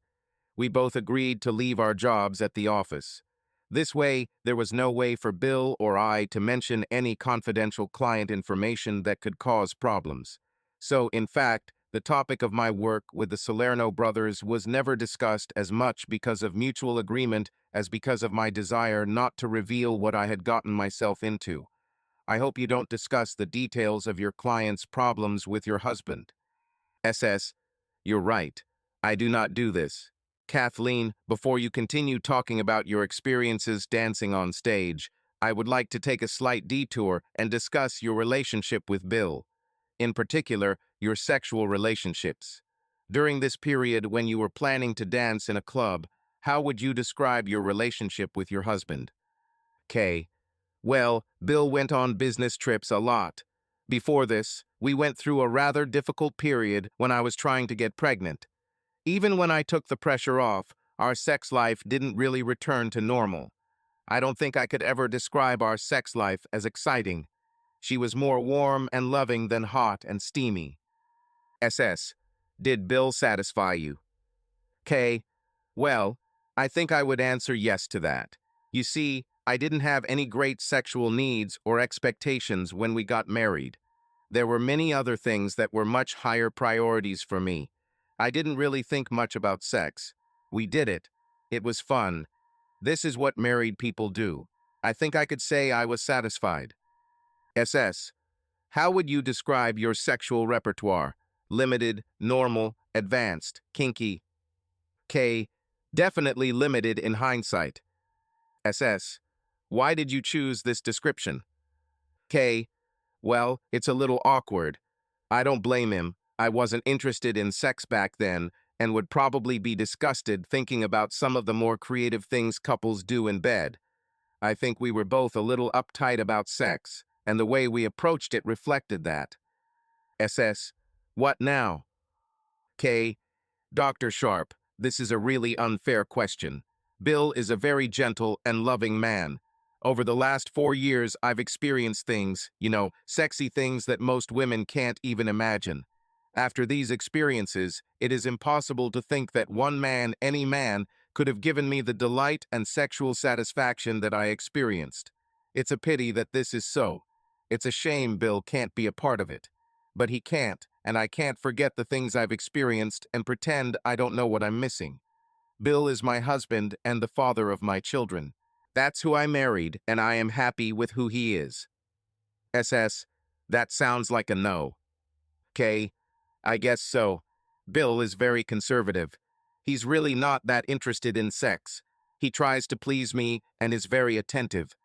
We both agreed to leave our jobs at the office. This way, there was no way for Bill or I to mention any confidential client information that could cause problems. So, in fact, the topic of my work with the Salerno brothers was never discussed as much because of mutual agreement as because of my desire not to reveal what I had gotten myself into. I hope you don't discuss the details of your client's problems with your husband. SS, you're right. I do not do this. Kathleen, before you continue talking about your experiences dancing on stage, I would like to take a slight detour and discuss your relationship with Bill. In particular, your sexual relationships. During this period when you were planning to dance in a club, how would you describe your relationship with your husband? K. Well, Bill went on business trips a lot. Before this, we went through a rather difficult period when I was trying to get pregnant. Even when I took the pressure off, our sex life didn't really return to normal. I don't think I could ever describe our sex life as exciting. She was more warm and loving than hot and steamy. SS. Did Bill satisfy you? K. Well, I think I would answer yes to that. You see, I didn't have any great sexual needs or expectations when we got married. There were many other things that were much higher priorities for me. I didn't really think much about sex. We did it. It was fun. This is what married people do. I think I could say I was satisfied. SS. How would you describe your sexual repertoire? Limited, normal, advanced, kinky? K. Definitely limited in hindsight. SS. Why did you choose this description? K. Well, it's a little awkward. I don't blame him. I wasn't interested in sex back then and would probably be disgusted thinking about some of the more creative things couples do in bed. I think we were both a little uptight about sex, and the way we approached it reflected that. SS. What now? K. Dr. Sharp, this is a really unfair question. Bill is a very gentle and loving man. Over the last 4 years, I've experienced things, sexy things that most women can't even imagine. After these experiences, it is impossible to think that one man, any man, could have given me the delight and sexual satisfaction that I experienced. It's a pity that this is so. It's a shame Bill can't be a part of it. But he can't, and I can't forget the things I've experienced and pretend I don't know what I'm missing. Bill is my husband and the father of my children. That's who I married, and I am happy with who he is. SS. That sounds like a no. K. I guess so. Bill is very conservative. He's really not that interested in sex. He tries to please me and is very attentive.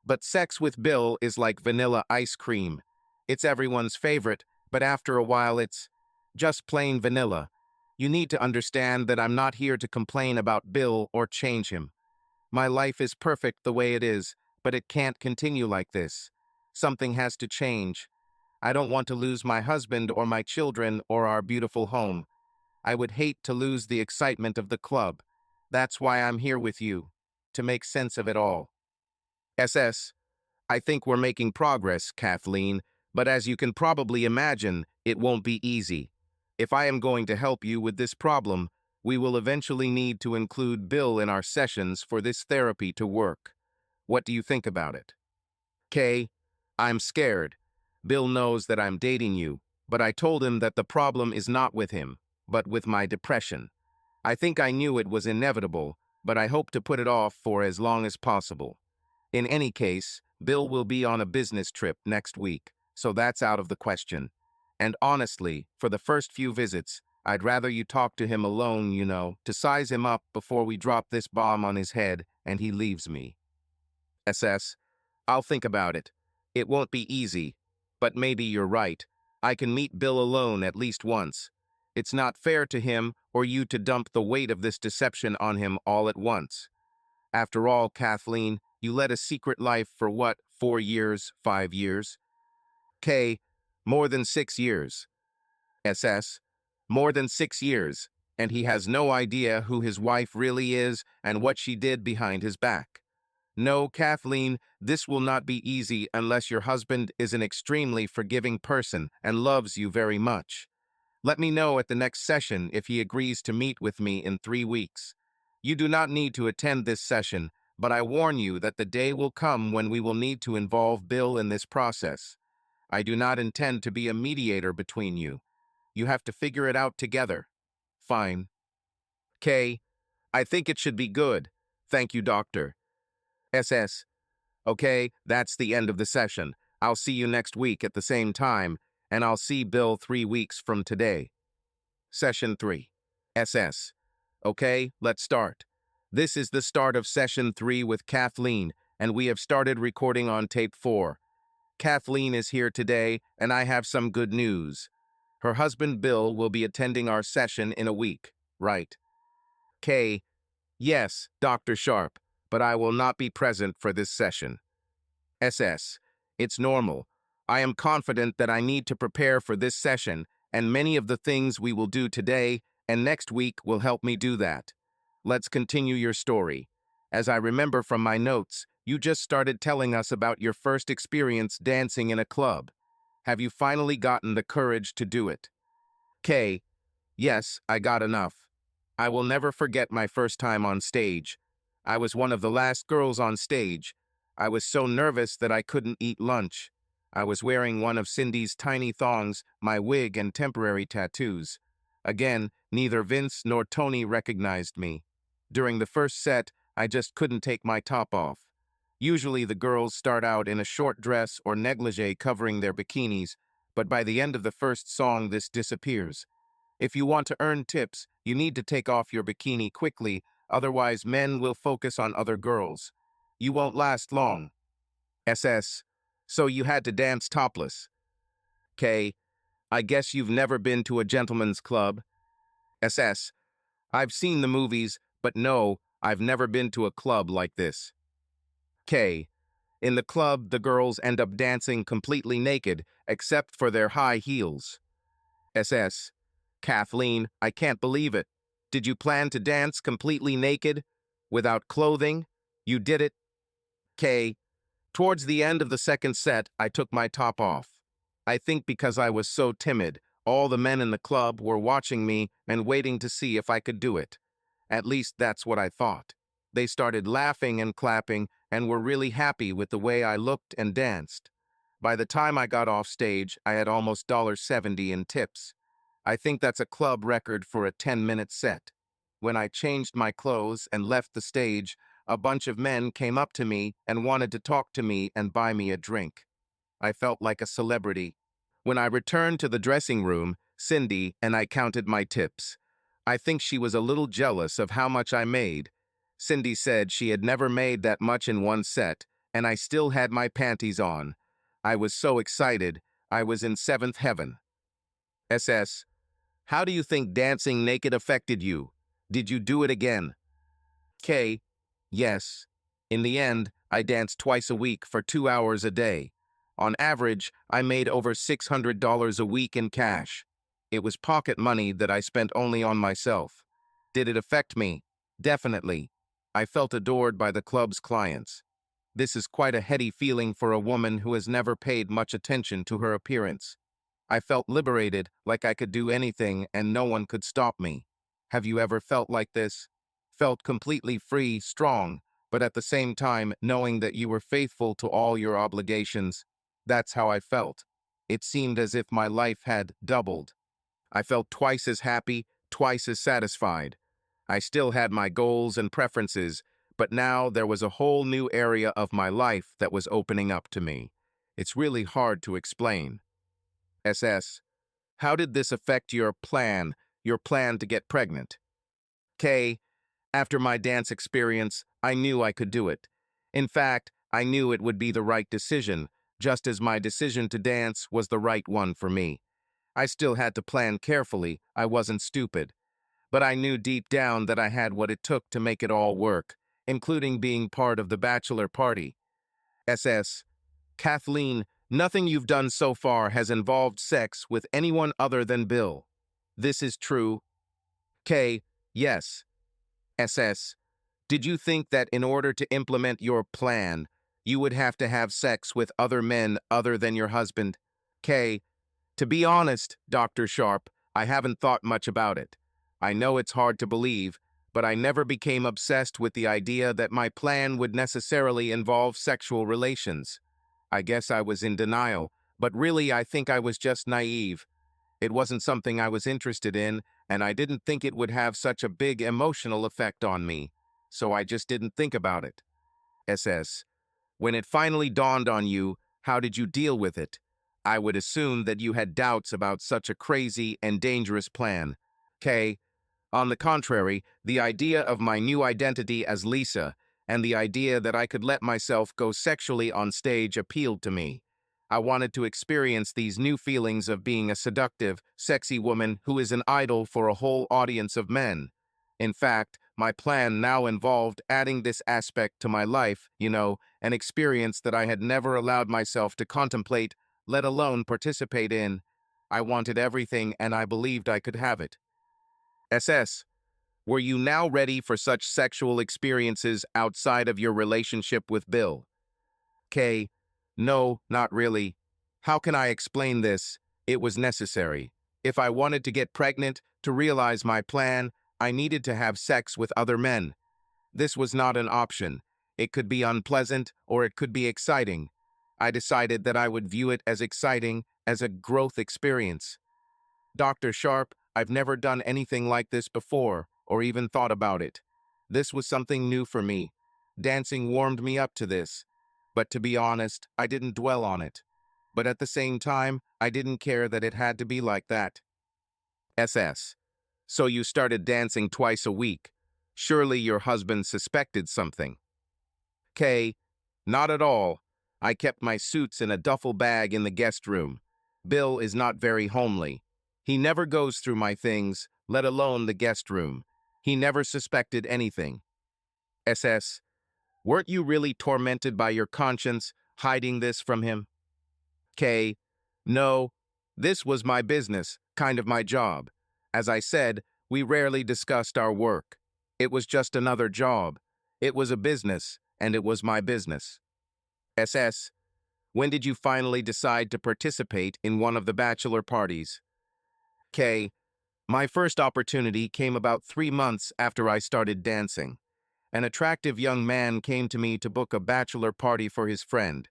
But sex with Bill is like vanilla ice cream. It's everyone's favorite, but after a while it's just plain vanilla. You need to understand that I'm not here to complain about Bill or change him. My life is perfect the way it is, but it can't continue like this. Something has to change. I don't want to lose my husband or my children or our beautiful home. I would hate to lose the excitement of the club. That's why I'm here with you, to make sense of it all. SS. I think we're making progress, Kathleen, but as you can probably imagine, it won't be easy. If I am going to help you with this problem, we will eventually need to include Bill in our sessions for this therapy to work. What do you think about it? K. I'm scared. Bill knows that I'm dating you, but I told him that the problem is not with him, but with my depression. I think I knew it was inevitable, but I hope to put it off for as long as possible. In any case, Bill will be on a business trip next week, so that's out of the question. And honestly, for the first few visits, I'd rather you talk to him alone, to size him up before we drop this bomb on his head and he leaves me. SS. I'll think about it. It won't be easy, but maybe you're right. I can meet Bill alone at least once. It's not fair to him or you to dump the weight of this deception on him all at once. After all, Kathleen, you led a secret life for what, 4 years, 5 years? K. More than 6 years. SS. More than 6 years, and he has no idea who his wife really is and what she did behind his back. No, Kathleen, this will not be easy unless your husband is an extremely forgiving person and loves you very much. Let me know at the next session if he agrees to meet with me in 3 weeks. You do not need to attend this session, but I warn you that the day will come when we will need to involve Bill in this process. I do not intend to be a mediator between you. You have to figure it out together. Fine. K. I think it should be good. Thank you, doctor. SS. Okay, that's the end of the session. I'll see you next week at the same time, and I'll see Bill 3 weeks from today. Session 3. SS. Okay, let's start. This is the start of Session 3 with Kathleen, and we have started recording on tape 4. Kathleen is here today, and I have some good news. Her husband Bill will be attending our session in a week, right? K. Yes, Dr. Sharp, but I will not be present for this session. SS. It's normal. I am confident that I need to prepare for this session, and many of the things we will do today and next week will help me do that. Let's continue your story. As I remember from my notes, you just started telling us about your first experience dancing in a club. Have you finally gotten the courage to do it? K. Yes, I got enough. I will never forget my first time on stage. I was one of the last girls on stage. I was so nervous that I couldn't eat lunch. I was wearing one of Cindy's tiny thongs, my wig, and temporary tattoos. Again, neither Vince nor Tony recognized me. During the first set, I just couldn't take my top off. Usually the girls start out in a short dress or negligee covering their bikinis, but by the end of the first song this disappears. If you want to earn tips, you need to take off your bikini quickly, otherwise men will focus on other girls. You won't last long. SS. So you had to dance topless. K. I guess you've never been to a gentleman's club. SS. I've seen the movies, but no, I've never been to a club like this. K. In the club, the girls end up dancing completely naked, except for their high heels. SS. Kathleen, I can't believe it. Did you plan to dance completely naked? Without clothing? You did it? K. Towards the end of the second set, I took my top off. I think because I was so timid, all the men in the club were watching me and waiting to see if I could do it. At least that's what I thought. They started laughing and clapping and were really happy with the way I looked and danced. By the time I got off stage, I had almost $70 in tips. I think that's a club record for a 10-minute set. When I changed my clothes and left the stage, a bunch of men came up to me and wanted to talk to me and buy me a drink. I felt like a celebrity. When I returned to the dressing room, Cindy and I counted my tips. I think she was a little jealous of how much I made. Cindy said she had never made that much in one set, and I still had my panties on. I was so excited, I was in seventh heaven. SS. How do you think dancing naked affected you? Did you do it again? K. Yes. In the end, I danced twice a week for 2 hours a day. On average, I made over $600 a week in cash. It was pocket money that I spent only on myself. Did it affect me? Definitely. I felt adored by the club's clients. This is quite a heady feeling for a woman who has never paid much attention to her appearance. I felt liberated, like I could do anything and no one could stop me. Have you ever felt like this? Felt completely free, strong, but at the same time knowing that you were faithful to all your obligations. That's how I felt. It seemed as if my life had doubled. I felt twice as happy, twice as satisfied. I still had my goals and preferences, but now there was a whole new area of my life that was opening up to me. It's really hard to explain. SS. How did this affect your plan to get pregnant? K. After my dance experience, I knew I could do it. In fact, I knew it would be the right decision, just as my decision to dance was the right one for me. I still had to plan carefully, I wasn't stupid. But I knew deep down that I had what it took to make it all work, including being part of the bachelor party. SS. Kathleen, nothing you've done so far has involved sex with anyone other than Bill. This is true. K. Yes. SS. Did you think that in order to implement your plan, you would have to have sex with other men other than your husband? K. To be honest, Dr. Sharp, I haven't thought much about it. I know it's hard to believe, but I never became obsessed with the idea that my plan would necessarily involve sexual relations. I guess I was in denial, but really I think I was just naive. It wasn't something I was interested in, and I didn't think it would have such a big emotional effect on me, so I just didn't think about it. SS. When it finally dawned on you, How did you deal with it? I would assume that you had doubts about such a crazy and dangerous plan. K. On the contrary, the idea of my new identity as Lisa and the idea that I could let myself go sexually on stage appealed to me. I wanted to experience these new feelings of being a seductive, sexy woman who is an idol for a whole audience of men. In fact, my plan now involved adding this aspect to my life, an experience that I had never allowed myself to contemplate, let alone participate in. I wanted everything and I believed I could have it. SS. Were you now ready for such sexual experiences outside of your relationship with Bill? K. No, not really. How can I explain this? It was necessary. If I wanted to get pregnant, to realize my plan, I needed to have sex with other men. This was not an option. It could be unpleasant or it could be exciting. I decided that I would view it as exciting, as a growth experience. Dr. Sharp, I've never done anything like this before, or even thought about it. This was something new for me. Dancing warmed me up to this. But to be honest, I didn't dwell on it. But at the same time, I didn't care that it had to be like that. SS. So you started dancing twice a week. Surely your husband suspected something. K. Not at all. I kept my suits in a duffel bag in the guest room. Bill is not very homely. He never goes through my things, let alone the guest room. He never suspected anything. SS. Weren't you really tormented by your conscience, hiding this from him? K. No. This was my business, kind of my job. As I said, we rarely discussed our work. It was just another job. It was a business, and it was my business. SS. When did you finally decide to participate in one of the bachelor parties? K. My first opportunity came about 3 months after I started dancing. An attractive young man came to me to book a bachelor party for his friend.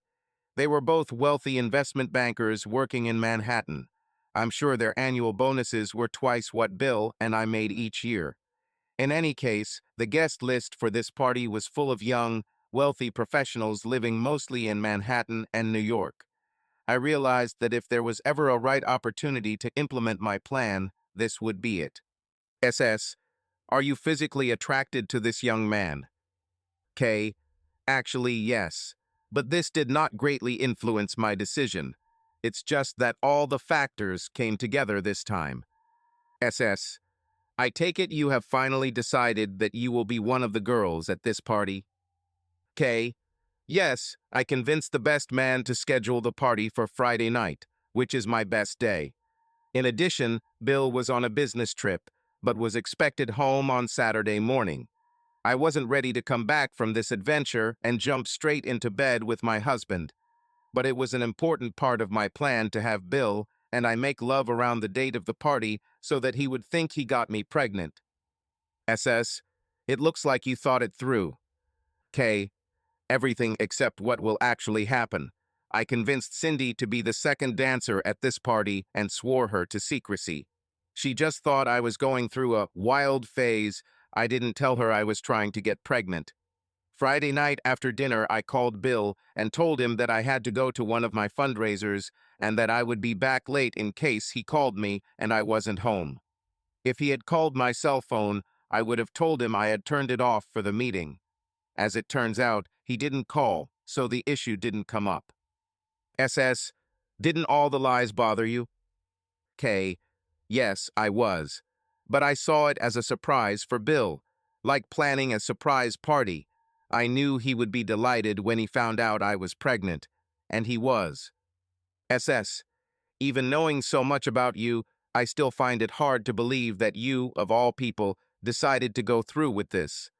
They were both wealthy investment bankers working in Manhattan. I'm sure their annual bonuses were twice what Bill and I made each year. In any case, the guest list for this party was full of young, wealthy professionals living mostly in Manhattan and New York. I realized that if there was ever a right opportunity to implement my plan, this would be it. SS. Are you physically attracted to this young man? K. Actually, yes. But this did not greatly influence my decision. It's just that all the factors came together this time. SS. I take it you have finally decided that you will be one of the girls at this party? K. Yes, I convinced the best man to schedule the party for Friday night, which is my best day. In addition, Bill was on a business trip, but was expected home on Saturday morning. I wasn't ready to come back from this adventure and jump straight into bed with my husband. But it was an important part of my plan to have Bill and I make love around the date of the party so that he would think he got me pregnant. SS. It looks like you thought it through. K. Everything except what will actually happen. I convinced Cindy to be the second dancer at this party and swore her to secrecy. She just thought I was going through a wild phase. I didn't tell her I was trying to get pregnant. Friday night after dinner, I called Bill and told him that I had to go to one of my fundraisers and that I would be back late in case he called me and I wasn't home. If he had called my cell phone, I would have told him I had turned it off for the meeting. As it turns out, he didn't call, so the issue didn't come up. SS. Didn't all the lies bother you? K. Yes, I was. But I saw it as a surprise for Bill, like planning a surprise party. I knew he would be delighted when he found out I was pregnant, and he was. SS. Even knowing so much about you, I still find it hard to believe that you, of all people, decided to go through with this.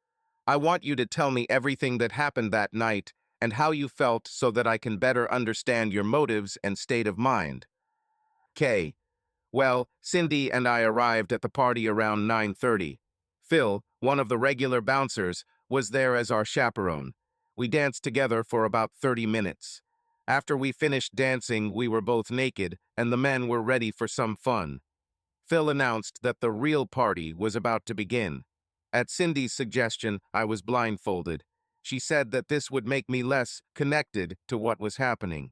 I want you to tell me everything that happened that night and how you felt so that I can better understand your motives and state of mind. K. Well, Cindy and I arrived at the party around 9:30. Phil, one of the regular bouncers, was there as our chaperone. We danced together for about 30 minutes. After we finished dancing, we were both naked, and the men were ready for some fun. Phil announced that the real party was about to begin. At Cindy's suggestion, I was blindfolded. She said that this would make me less connected to what was happening.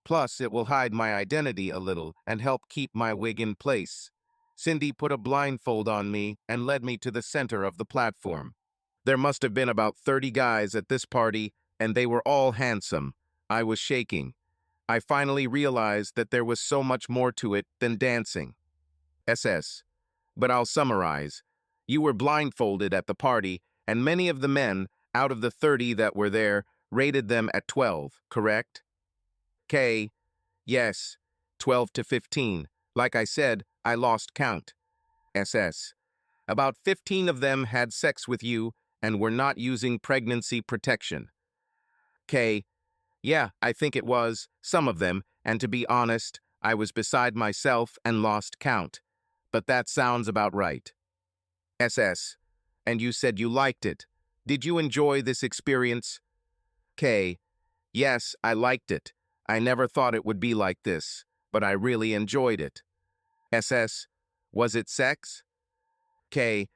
Plus, it will hide my identity a little and help keep my wig in place. Cindy put a blindfold on me and led me to the center of the platform. There must have been about 30 guys at this party, and they were all handsome. I was shaking. I finally realized that there was so much more to it than dancing. SS. But I'll summarize. You were blindfolded at the party, and many of the men, out of the 30 that were there, rated them at 12, correct? K. Yes, 12 to 15. Like I said, I lost count. SS. About 15 of them had sex with you and were not using pregnancy protection. K. Yeah, I think it was, some of them, and to be honest, I was beside myself and lost count. But that sounds about right. SS. And you said you liked it. Did you enjoy this experience? K. Yes, I liked it. I never thought it would be like this, but I really enjoyed it. SS. Was it sex? K.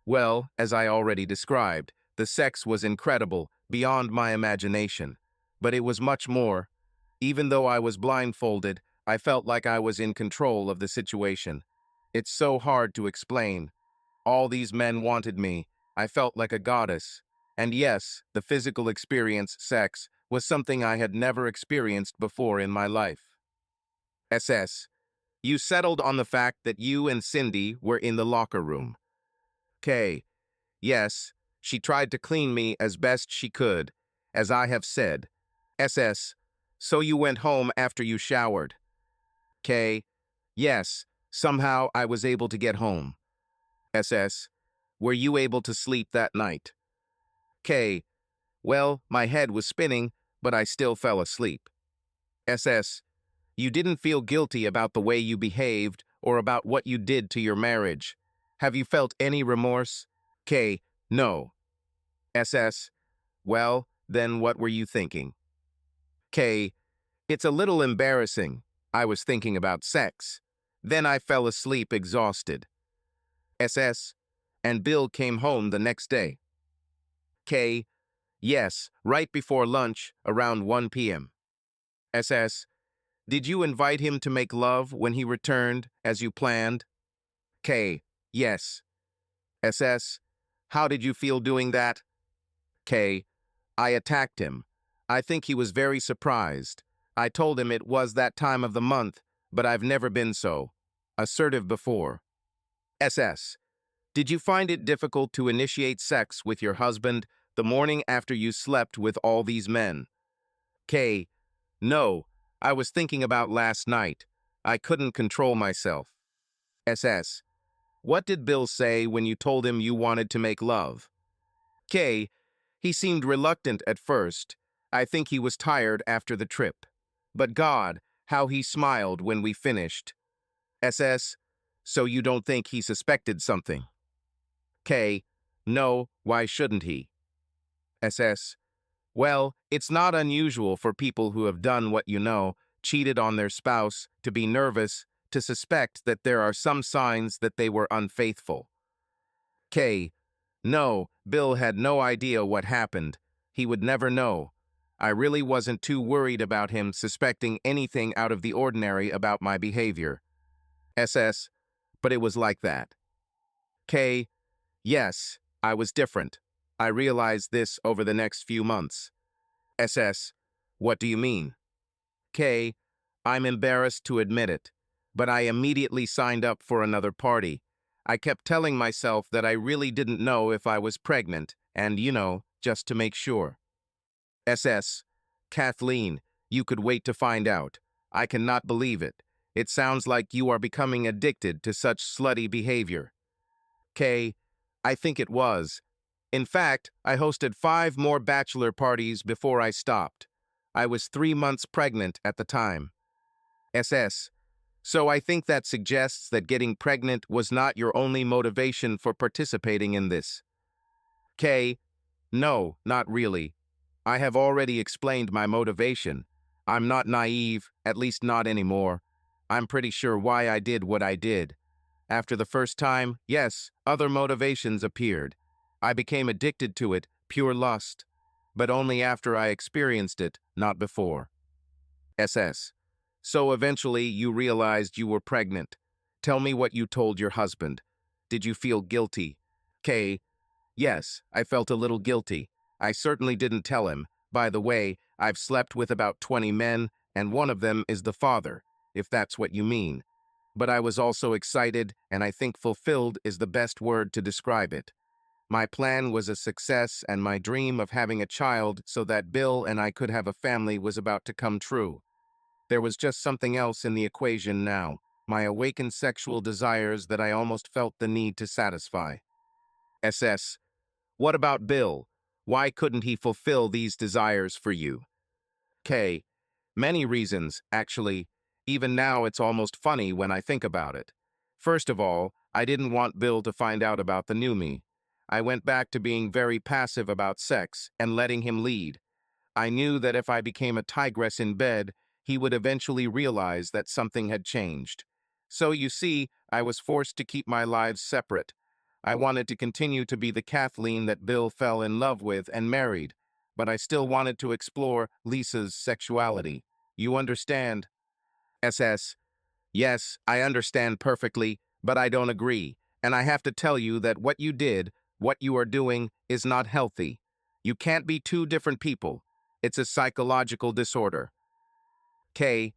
Well, as I already described, the sex was incredible, beyond my imagination. But it was much more. Even though I was blindfolded, I felt like I was in control of the situation. It's so hard to explain. All these men wanted me. I felt like a goddess. And yes, the physical experience, sex, was something I had never experienced before in my life. SS. You settled on the fact that you and Cindy were in the locker room. K. Yes, she tried to clean me as best she could, as I have said. SS. So you went home after you showered. K. Yes, somehow I was able to get home. SS. Were you able to sleep that night? K. Well, my head was spinning, but I still fell asleep. SS. You didn't feel guilty about the way you behaved or about what you did to your marriage. Have you felt any remorse? K. No. SS. Well, then what were you thinking? K. It's a little embarrassing. I was thinking about sex. Then I fell asleep exhausted. SS. And Bill came home the next day. K. Yes, right before lunch, around 1 p.m. SS. Did you invite him to make love when he returned, as you planned? K. Yes. SS. How did you feel doing that? K. I attacked him. I think he was very surprised. I told him it was that time of the month, but I've never been so assertive before. SS. Did you find it difficult to initiate sex with your husband the morning after you slept with all these men? K. No, I was thinking about last night. I couldn't control myself. SS. What did Bill say when you told him you wanted to make love? K. He seemed reluctant at first. I think he was tired after the trip. But God, how he smiled when we finished. SS. So you don't think he suspected something? K. No, why shouldn't he? SS. Well, it's not unusual for people who have done what you know, cheated on their spouse, to be nervous, to suspect that there are some signs that they were unfaithful. K. No, Bill had no idea what happened. He would never know. I really wasn't too worried about him suspecting anything out of the ordinary about my behavior. SS. But it was like that. K. Yes, I was different. I realized this over the next few months. SS. What do you mean? K. I'm embarrassed to admit it, but I immediately signed up for another party. I kept telling myself that I really didn't know if I was pregnant, and, just to make sure. SS. Kathleen, you could wait to find out. I cannot believe it. It sounds like you are becoming addicted to such slutty behavior. K. I think it was. In fact, I hosted 5 more bachelor parties before I stopped. I was 3 months pregnant at the time. SS. So I think that suggests that getting pregnant was not your only motivation for participating in this. K. No, not really. I have already explained my motivation. I'm not naive, at least not anymore. I'm pretty sure why I did what I did. After the first time, yes, other motivations appeared. I became addicted to it, pure lust. But only after I experienced it, not before. SS. So eventually you realized you were pregnant. Tell me what you told your husband. Did you feel guilty? K. Yes, I felt a little guilty. I certainly didn't tell him. By the way, I've slept with about 20 men, and one of them is the father, if that's what you mean. But I was also excited, and I think fulfilled is the best word to describe it. My plan was a success, and my dream of having a child so that Bill and I could have a family was about to come true. There was just something else in the equation now, my awakened sexual desires that I almost felt the need to satisfy. SS. What about Bill? Why couldn't he fulfill these desires for you? K. Many reasons, actually. Even now it's almost funny when I think about it. First of all, I didn't want Bill to find out about the new me. I went back to being very passive about sex and letting him lead. I knew that if I became a tigress in bed, he would eventually realize that something had changed. So you see, I was forced to keep my lives separate. I wanted to continue to be the Kathleen that Bill fell in love with and married, but I still wanted to explore Lisa's sexuality. You understand? SS. Yes, I understand perfectly, but I don't agree. And I have to tell you that what you did, what you are doing, is not healthy. You can't be two different people. It's a psychological disorder. K.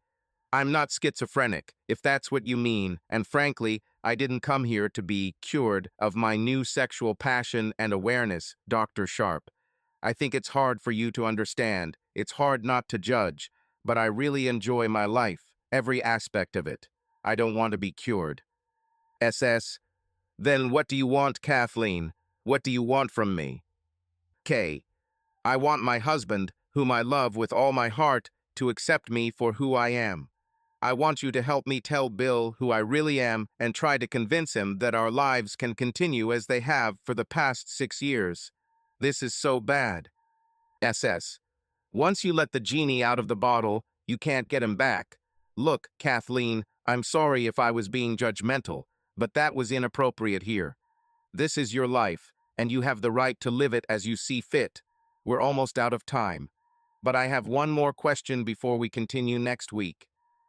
I'm not schizophrenic, if that's what you mean, and frankly, I didn't come here to be cured of my new sexual passion and awareness, Dr. Sharp. I think it's hard for you to understand. It's hard not to judge, but I really enjoy my life, every aspect of it. I don't want to be cured. SS. Then what do you want, Kathleen? What do you want from me? K. I want my husband, whom I love with all my heart, to accept me for who I am. I want you to help me tell Bill who I really am and try to convince him that our lives can continue as they have for the past 6 years. This is so bad. SS. Once you let the genie out of the bottle, you can't get him back. Look, Kathleen, I'm sorry if I was being judgmental, but that was inappropriate here. This is your life, and you have the right to live it as you see fit. We're almost out of time. But I have one more question before we continue next week.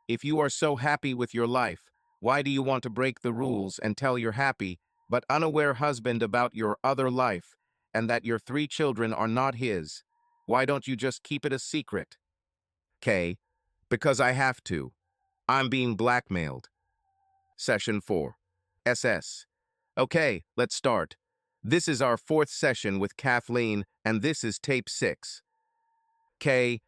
If you are so happy with your life, why do you want to break the rules and tell your happy but unaware husband about your other life and that your 3 children are not his? Why don't you just keep it a secret? K. Because I have to. I'm being blackmailed. Session 4. SS. Okay, let's start. This is our 4th session with Kathleen, and this is tape 6. K.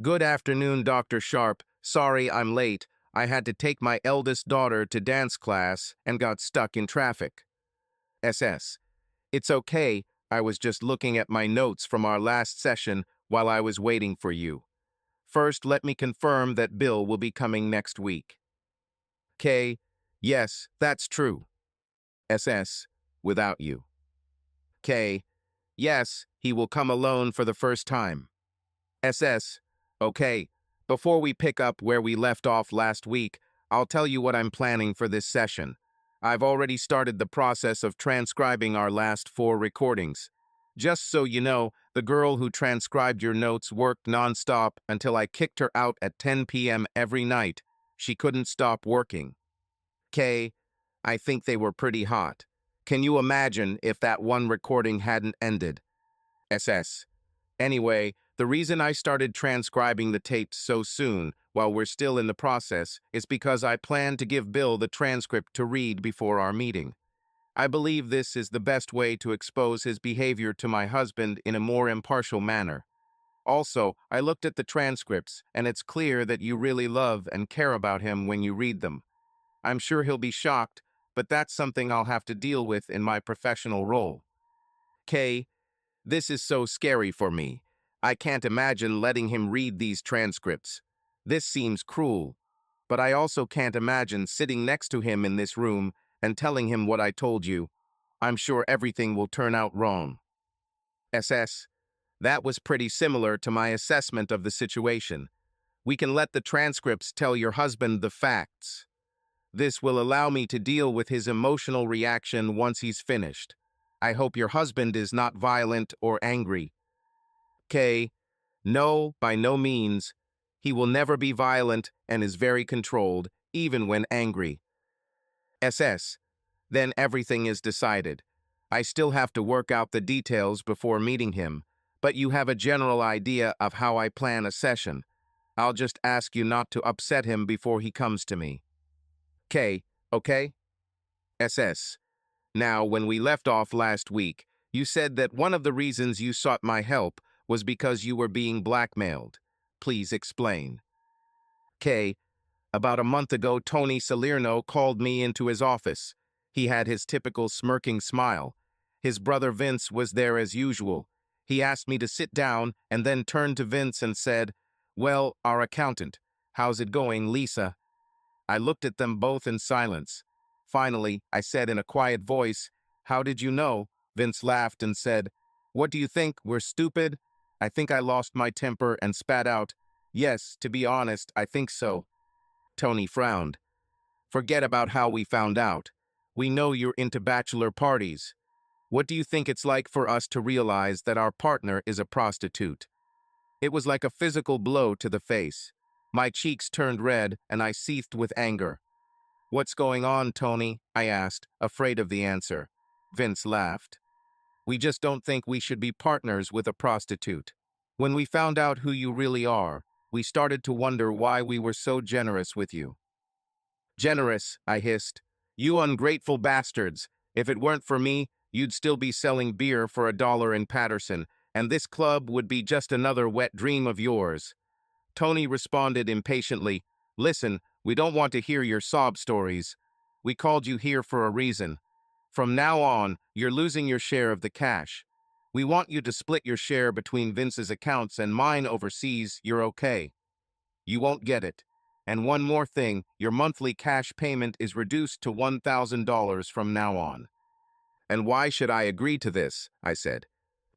Good afternoon, Dr. Sharp. Sorry I'm late. I had to take my eldest daughter to dance class and got stuck in traffic. SS. It's okay. I was just looking at my notes from our last session while I was waiting for you. First, let me confirm that Bill will be coming next week. K. Yes, that's true. SS. Without you. K. Yes, he will come alone for the first time. SS. Okay, before we pick up where we left off last week, I'll tell you what I'm planning for this session. I've already started the process of transcribing our last 4 recordings. Just so you know, the girl who transcribed your notes worked nonstop until I kicked her out at 10 p.m. every night. She couldn't stop working. K. I think they were pretty hot. Can you imagine if that one recording hadn't ended? SS. Anyway, the reason I started transcribing the tapes so soon, while we're still in the process, is because I plan to give Bill the transcript to read before our meeting. I believe this is the best way to expose his behavior to my husband in a more impartial manner. Also, I looked at the transcripts, and it's clear that you really love and care about him when you read them. I'm sure he'll be shocked, but that's something I'll have to deal with in my professional role. K. This is so scary for me. I can't imagine letting him read these transcripts. This seems cruel. But I also can't imagine sitting next to him in this room and telling him what I told you. I'm sure everything will turn out wrong. SS. That was pretty similar to my assessment of the situation. We can let the transcripts tell your husband the facts. This will allow me to deal with his emotional reaction once he's finished. I hope your husband is not violent or angry. K. No, by no means. He will never be violent and is very controlled, even when angry. SS. Then everything is decided. I still have to work out the details before meeting him, but you have a general idea of how I plan a session. I'll just ask you not to upset him before he comes to me. K, okay? SS. Now, when we left off last week, you said that one of the reasons you sought my help was because you were being blackmailed. Please explain. K. About a month ago, Tony Salerno called me into his office. He had his typical smirking smile. His brother Vince was there as usual. He asked me to sit down and then turned to Vince and said, "Well, our accountant. How's it going, Lisa?" I looked at them both in silence. Finally, I said in a quiet voice, "How did you know?" Vince laughed and said, "What do you think, we're stupid?" I think I lost my temper and spat out, "Yes, to be honest, I think so." Tony frowned. "Forget about how we found out. We know you're into bachelor parties. What do you think it's like for us to realize that our partner is a prostitute?" It was like a physical blow to the face. My cheeks turned red and I seethed with anger. "What's going on, Tony?" I asked, afraid of the answer. Vince laughed. "We just don't think we should be partners with a prostitute. When we found out who you really are, we started to wonder why we were so generous with you." "Generous," I hissed. "You ungrateful bastards. If it weren't for me, you'd still be selling beer for $1 in Patterson, and this club would be just another wet dream of yours." Tony responded impatiently, "Listen, we don't want to hear your sob stories. We called you here for a reason. From now on, you're losing your share of the cash. We want you to split your share between Vince's accounts and mine overseas. You're okay?" "You won't get it. And one more thing, your monthly cash payment is reduced to $1,000 from now on." "And why should I agree to this?" I said.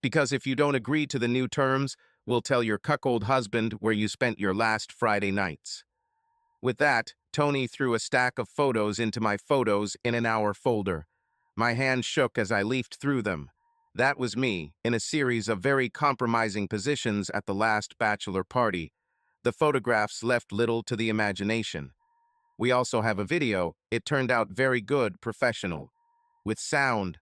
"Because if you don't agree to the new terms, we'll tell your cuckold husband where you spent your last Friday nights." With that, Tony threw a stack of photos into my photos in an hour folder. My hand shook as I leafed through them. That was me, in a series of very compromising positions at the last bachelor party. The photographs left little to the imagination. We also have a video. It turned out very good, professional. With sound.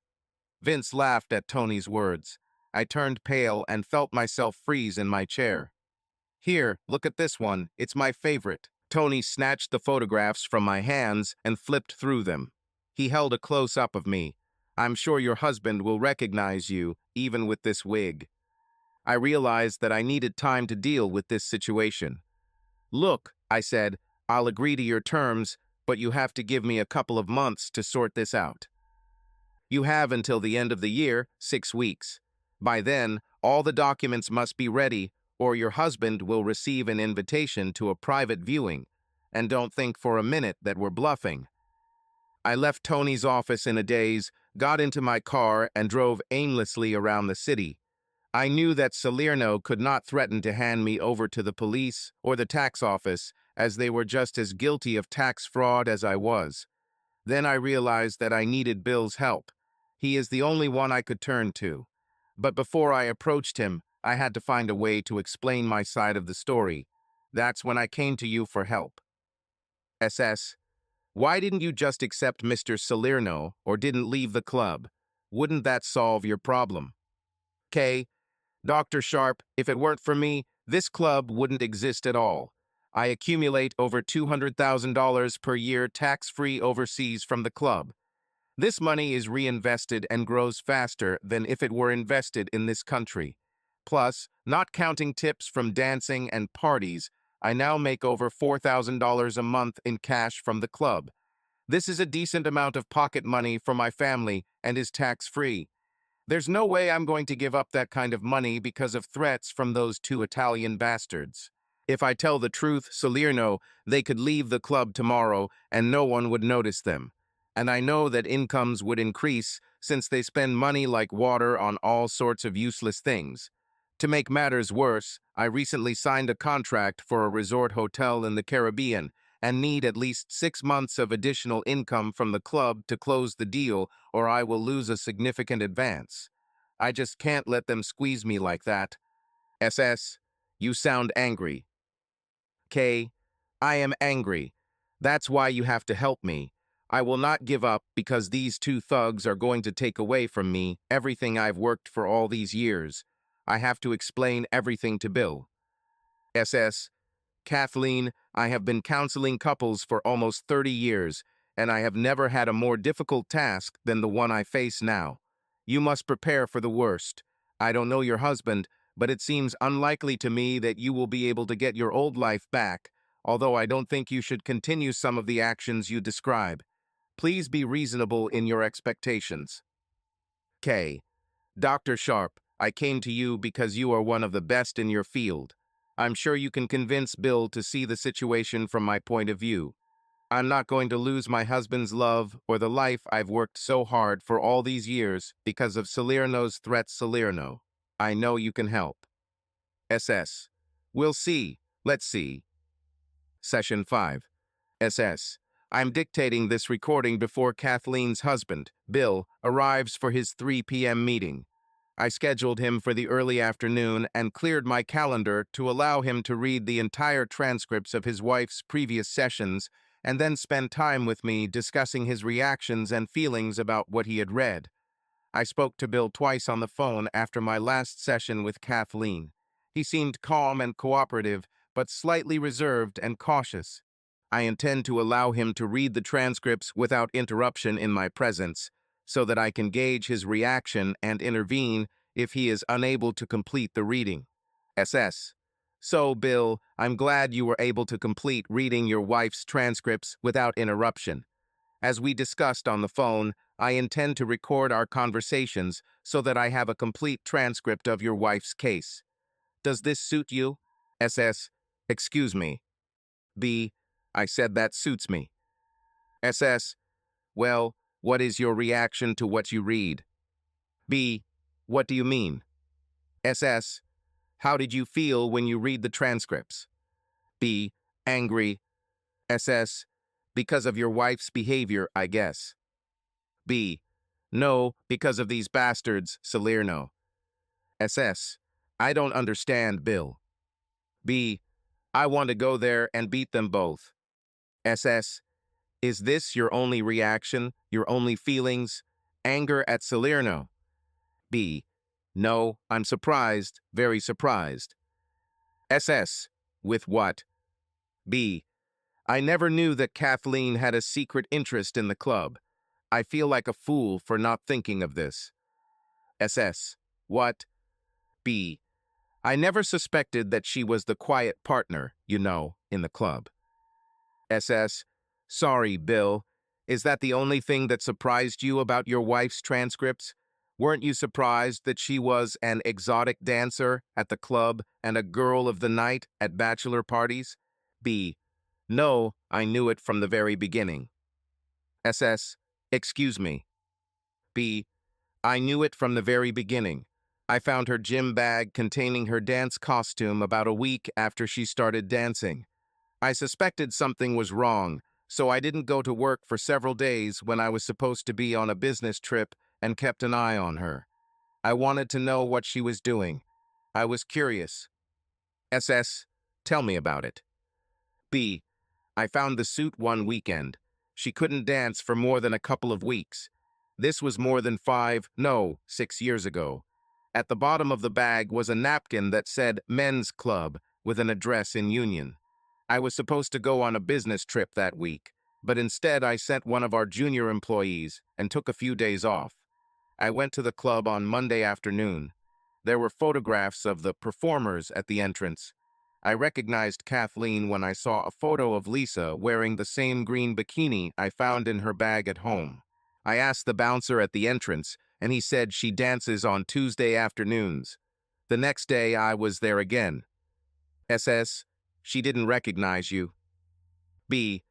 Vince laughed at Tony's words. I turned pale and felt myself freeze in my chair. "Here, look at this one. It's my favorite." Tony snatched the photographs from my hands and flipped through them. He held a close-up of me. "I'm sure your husband will recognize you, even with this wig." I realized that I needed time to deal with this situation. "Look," I said, "I'll agree to your terms, but you have to give me a couple of months to sort this out." "You have until the end of the year, 6 weeks. By then, all the documents must be ready, or your husband will receive an invitation to a private viewing. And don't think for a minute that we're bluffing." I left Tony's office in a daze, got into my car, and drove aimlessly around the city. I knew that Salerno could not threaten to hand me over to the police or the tax office, as they were just as guilty of tax fraud as I was. Then I realized that I needed Bill's help. He is the only one I could turn to. But before I approached him, I had to find a way to explain my side of the story. That's when I came to you for help. SS. Why didn't you just accept Mr. Salerno or didn't leave the club? Wouldn't that solve your problem? K. Dr. Sharp, if it weren't for me, this club wouldn't exist at all. I accumulate over $200,000 per year tax-free overseas from the club. This money is reinvested and grows faster than if it were invested in this country. Plus, not counting tips from dancing and parties, I now make over $4,000 a month in cash from the club. This is a decent amount of pocket money for my family and is tax-free. There's no way I'm going to give up that kind of money because of threats from those two Italian bastards. If I tell the truth, Salerno, they could leave the club tomorrow and no one would notice them. And I know that incomes would increase since they spend money like water on all sorts of useless things. To make matters worse, I recently signed a contract for a resort hotel in the Caribbean and need at least 6 months of additional income from the club to close the deal, or I will lose a significant advance. I just can't let them squeeze me like that. SS, you sound angry. K. I am angry. That's why you have to help me. I will not give up because these two thugs are going to take away from me everything I've worked for all these years. I have to explain everything to Bill. SS. Kathleen, I have been counseling couples for almost 30 years, and I have never had a more difficult task than the one I face now. You must prepare for the worst. I don't know your husband, but it seems unlikely to me that you will be able to get your old life back, although I don't think you should continue some of the actions you describe. Please be reasonable in your expectations. K. Dr. Sharp, I came to you because you are one of the best in your field. I'm sure you can convince Bill to see the situation from my point of view. I'm not going to lose my husband's love or the life I've worked so hard for all these years because of Salerno's threat. Salerno. I know you can help. SS. We'll see. Let's see. Session 5. SS. I'm dictating this recording before Kathleen's husband, Bill, arrives for his 3 p.m. meeting. I scheduled him for the early afternoon and cleared my calendar to allow him to read the entire transcripts of his wife's previous sessions and then spend time with me discussing his reactions and feelings about what he had read. I spoke to Bill twice on the phone after my last session with Kathleen. He seemed calm and cooperative, but slightly reserved and cautious. I intend to allow him to read the transcripts without interruption in my presence, so that I can gauge his reaction and intervene if he is unable to complete the reading. SS. So, Bill, I'm glad you were able to complete reading your wife's transcripts without interruption. As we discussed on the phone, I intend to record our conversations so that I have a complete transcript of your wife's case. Does this suit you? SS. Excuse me. B. I said that suits me. SS. Well, what is your reaction to what you read? B. What do you mean? SS. How did you feel when you read the transcripts? B. Angry. SS. Because of your wife's behavior, I guess. B. No, because of these bastards, Salerno. SS. I don't understand, Bill. B. I want to go there and beat them both. SS. Is this your only reaction, your only feelings? Anger at Salerno? B. No, I'm surprised, very surprised. SS. With what? B. I never knew that Kathleen had a secret interest in the club. I feel like a fool for not thinking of this. SS. What? B. I never suspected that she was the quiet partner, you know, in the club. SS. Sorry, Bill. Is that the only thing that surprised you about your wife's transcripts? Weren't you surprised that she was an exotic dancer at the club and a girl of the night at bachelor parties? B. No, I knew it from the very beginning. SS. Excuse me. B. I knew it from the very beginning. I found her gym bag containing her dance costume about a week after she started dancing. I suspected something was wrong, so I didn't go to work for several days when I was supposed to be on a business trip and kept an eye on her. I wanted to know what she was doing. I was curious. SS, tell me about it. B, I found the suit one weekend. She couldn't dance for more than a couple of weeks. This was more than 6 years ago. At the bottom of the bag was a napkin that said Men's Club with an address in Union. I was supposed to go on a business trip that week, but instead I sent one of our junior employees and took a few days off. I went to the club on Monday afternoon. There were photographs of the performers at the entrance. I recognized Kathleen when I saw a photo of Lisa wearing the same green bikini I found in her bag at home. I asked the bouncer at the entrance, and he said she dances on Tuesday afternoons. The next day I was there again. SS, she didn't recognize you. B,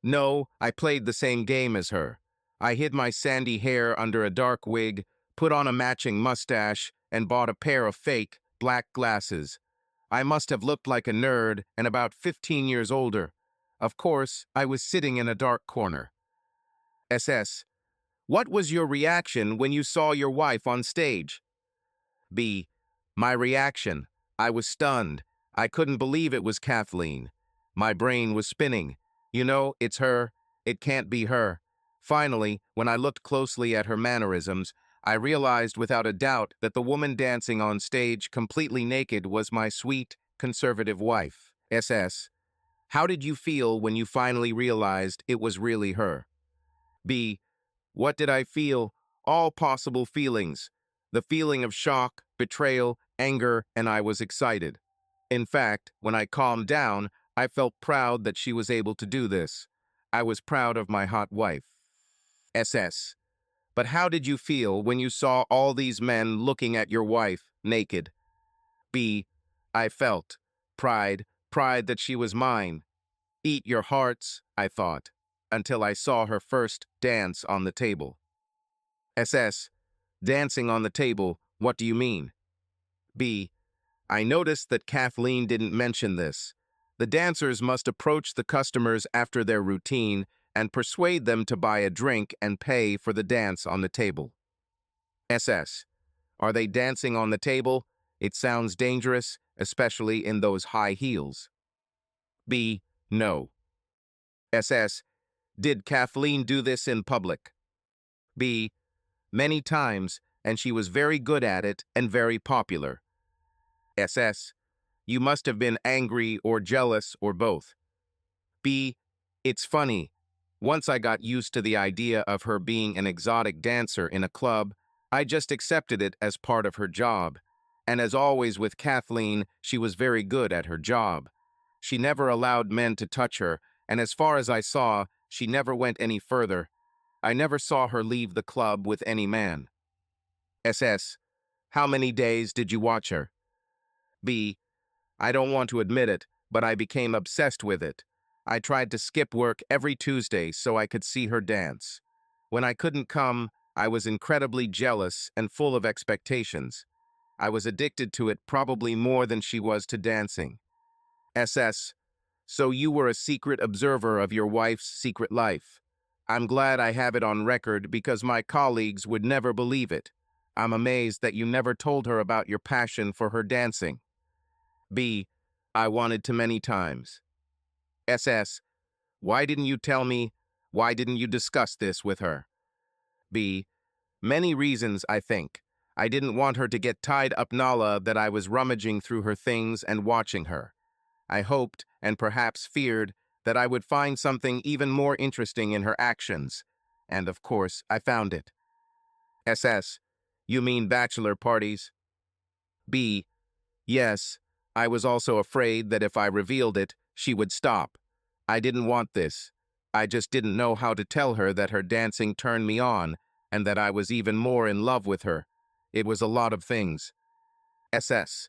no, I played the same game as her. I hid my sandy hair under a dark wig, put on a matching mustache, and bought a pair of fake, black glasses. I must have looked like a nerd and about 15 years older. Of course, I was sitting in a dark corner. SS, what was your reaction when you saw your wife on stage? B, my reaction. I was stunned. I couldn't believe it was Kathleen. My brain was spinning. You know, it's her. It can't be her. Finally, when I looked closely at her mannerisms, I realized without a doubt that the woman dancing on stage completely naked was my sweet, conservative wife. SS. How did you feel when you finally realized it was really her? B. What did I feel? All possible feelings. The feeling of shock, betrayal, anger, and I was excited. In fact, when I calmed down, I felt proud that she was able to do this. I was proud of my hot wife. SS. But how did you feel when you saw all these men looking at your wife, naked? B. I felt pride, pride that she was mine. Eat your hearts, I thought, until I saw her first dance on the table. SS. Dancing on the table, what do you mean? B. I noticed that Kathleen didn't mention this. The dancers must approach the customers after their routine and persuade them to buy a drink and pay for the dance on the table. SS. Are they dancing on the table? It sounds dangerous, especially in those high heels. B. No. SS. Did Kathleen do this in public? B. Many times, and she was very good at it and very popular. SS. You must have been angry or jealous or both. B. It's funny. Once I got used to the idea of her being an exotic dancer in a club, I just accepted it as part of her job. And as always with Kathleen, she was very good at her job. She never allowed men to touch her, and as far as I saw, she never went any further. I never saw her leave the club with any man. SS. How many days did you watch her? B. I don't want to admit it, but I became obsessed with it. I tried to skip work every Tuesday so I could see her dance. When I couldn't come, I was incredibly jealous and full of expectations. I was addicted to it probably more than she was to dancing. SS. So you were a secret observer of your wife's secret life. I'm glad I have it on record because my colleagues would never believe it. I'm amazed that you never told her about your passion for her dancing. B. I wanted to many times. SS. Why didn't you tell me? Why didn't you discuss this with her? B. Many reasons, I think. I didn't want her to get tied up Nala that I was rummaging through her things and watching her. I hoped, and perhaps feared, that I would find something even more interesting in her actions. And of course, I found it. SS. You mean bachelor parties? B. Yes. I was also afraid that if I revealed it, she would stop. I didn't want this. I just didn't know how to tell her that her dancing turned me on, and that I was even more in love with her. It was a lot of things. SS.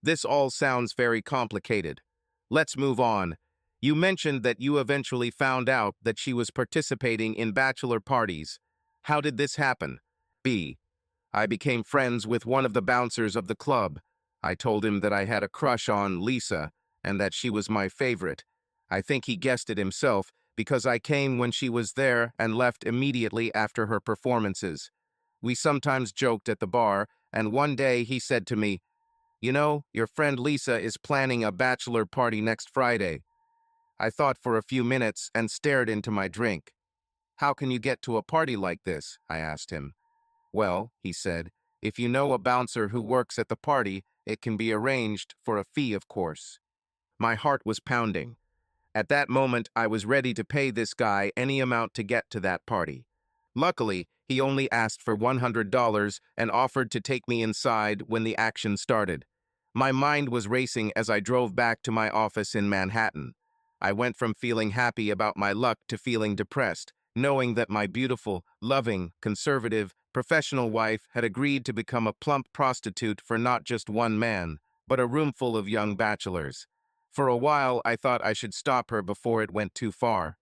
This all sounds very complicated. Let's move on. You mentioned that you eventually found out that she was participating in bachelor parties. How did this happen? B. I became friends with one of the bouncers of the club. I told him that I had a crush on Lisa and that she was my favorite. I think he guessed it himself because I came when she was there and left immediately after her performances. We sometimes joked at the bar, and one day he said to me, "You know, your friend Lisa is planning a bachelor party next Friday." I thought for a few minutes and stared into my drink. "How can you get to a party like this?" I asked him. "Well," he said, "if you know a bouncer who works at the party, it can be arranged for a fee, of course." My heart was pounding. At that moment, I was ready to pay this guy any amount to get to that party. Luckily, he only asked for $100 and offered to take me inside when the action started. My mind was racing as I drove back to my office in Manhattan. I went from feeling happy about my luck to feeling depressed, knowing that my beautiful, loving, conservative, professional wife had agreed to become a plump prostitute for not just one man, but a room full of young bachelors. For a while, I thought I should stop her before it went too far.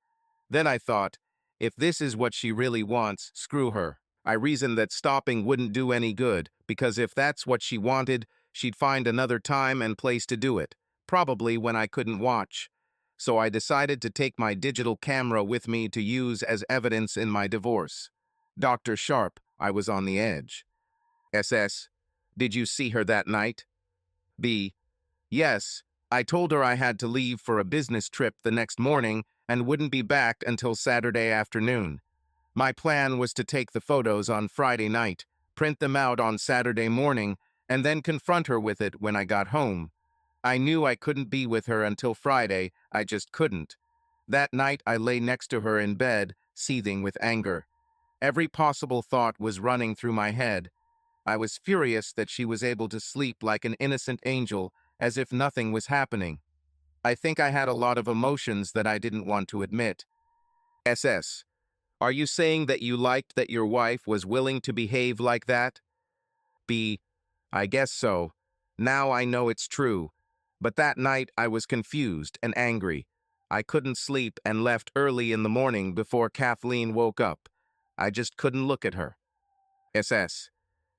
Then I thought, if this is what she really wants, screw her. I reasoned that stopping wouldn't do any good, because if that's what she wanted, she'd find another time and place to do it, probably when I couldn't watch. So I decided to take my digital camera with me to use as evidence in my divorce. Dr. Sharp, I was on the edge. SS. Did you see her that night? B. Yes. I told her I had to leave for a business trip the next morning and wouldn't be back until Saturday afternoon. My plan was to take the photos on Friday night, print them out on Saturday morning, and then confront her with it when I got home. I knew I couldn't be with her until Friday, I just couldn't. That night I lay next to her in bed, seething with anger. Every possible thought was running through my head. I was furious that she was able to sleep like an innocent angel, as if nothing was happening. I think I had a lot of emotions that I didn't want to admit. SS. Are you saying that you liked that your wife was willing to behave like that? B. I guess so. Now I know it's true. But that night I was confused and angry. I couldn't sleep and left early in the morning before Kathleen woke up. I just couldn't look at her. SS.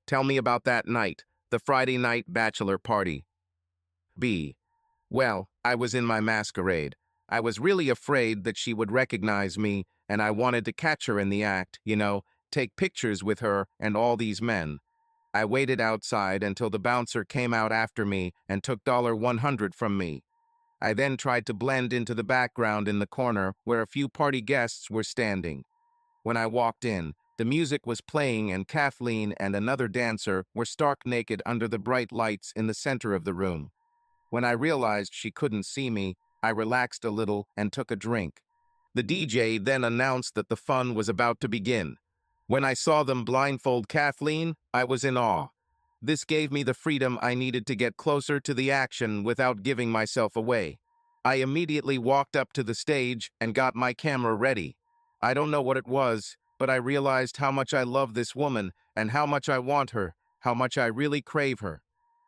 Tell me about that night, the Friday night bachelor party. B. Well, I was in my masquerade. I was really afraid that she would recognize me, and I wanted to catch her in the act, take pictures with her and all these men. I waited outside until the bouncer came out after me and took $100 from me. I then tried to blend into the background in the corner where a few party guests were standing. When I walked in, the music was playing and Kathleen and another dancer were stark naked under the bright lights in the center of the room. When I realized she couldn't see me, I relaxed a little and took a drink. The DJ then announced that the fun was about to begin. When I saw them blindfold Kathleen, I was in awe. This gave me the freedom I needed to get closer to the action without giving myself away. I immediately walked up to the stage and got my camera ready. I don't know what it was, but I realized how much I love this woman and how much I want her, how much I really crave her.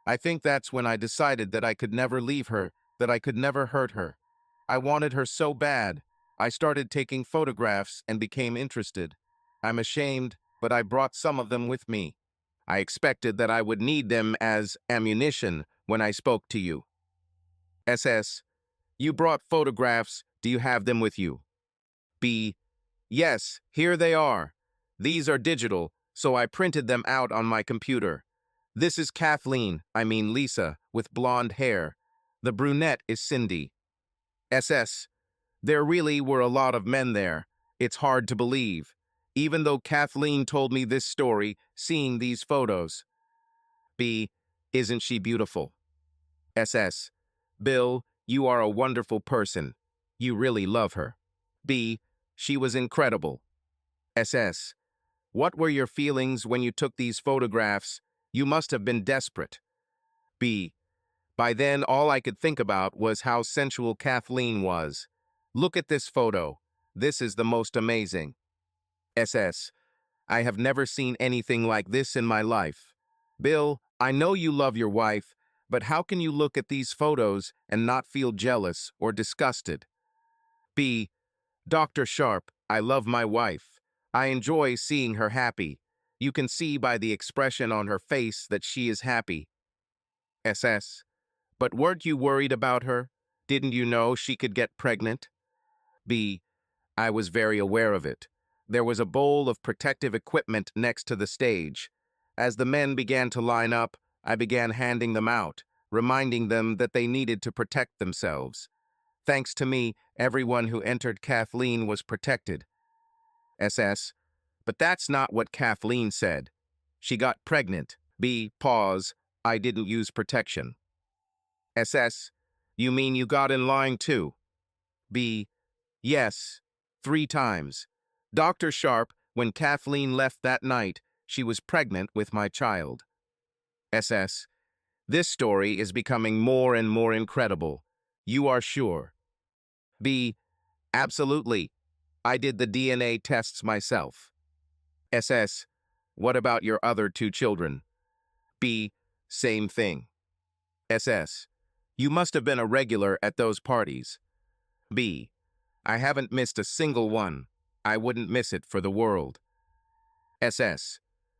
I think that's when I decided that I could never leave her, that I could never hurt her. I wanted her so bad. I started taking photographs and became interested. I'm ashamed, but I brought some of them with me. I expected that I would need them as ammunition when I spoke to you. SS. You brought photographs. Do you have them with you? B. Yes, here they are. These are digital, so I printed them out on my computer. This is Kathleen, Lisa, with blonde hair. The brunette is Cindy. SS. There really were a lot of men there. It's hard to believe. Even though Kathleen told me this story, seeing these photos. B. Isn't she beautiful? SS. Bill, you are a wonderful person. You really love her. B. She was incredible. SS. What were your feelings when you took these photographs? You must have been desperate. B. By then, all I could think about was how sensual Kathleen was. Look at this photo. This is the most amazing. SS. I have never seen anything like this in my life. Bill, I know you love your wife, but how can you look at these photos and not feel jealous or disgusted? B. Dr. Sharp, I love my wife. I enjoy seeing her happy. You can see by the expression on her face that she is happy. SS. But weren't you worried about her? Didn't you know she could get pregnant? B. I was very aware of it. There was a bowl of protective equipment next to the stage. As the men began to line up, I began handing them out, reminding them that they needed to protect themselves. Thanks to me, everyone who entered Kathleen was protected. SS. But that's not what Kathleen said. She got pregnant. B. Pause. I didn't use protection. SS. You mean you got in line too? B. Yes. 3 times. Dr. Sharp, when Kathleen left that night, she was pregnant with my child. SS. This story is becoming more and more incredible. You are sure? B. Absolutely. I did the DNA tests myself. SS. What about your other 2 children? B. Same thing. SS. You must have been a regular at those parties. B. I haven't missed a single one. I wouldn't miss it for the world. SS.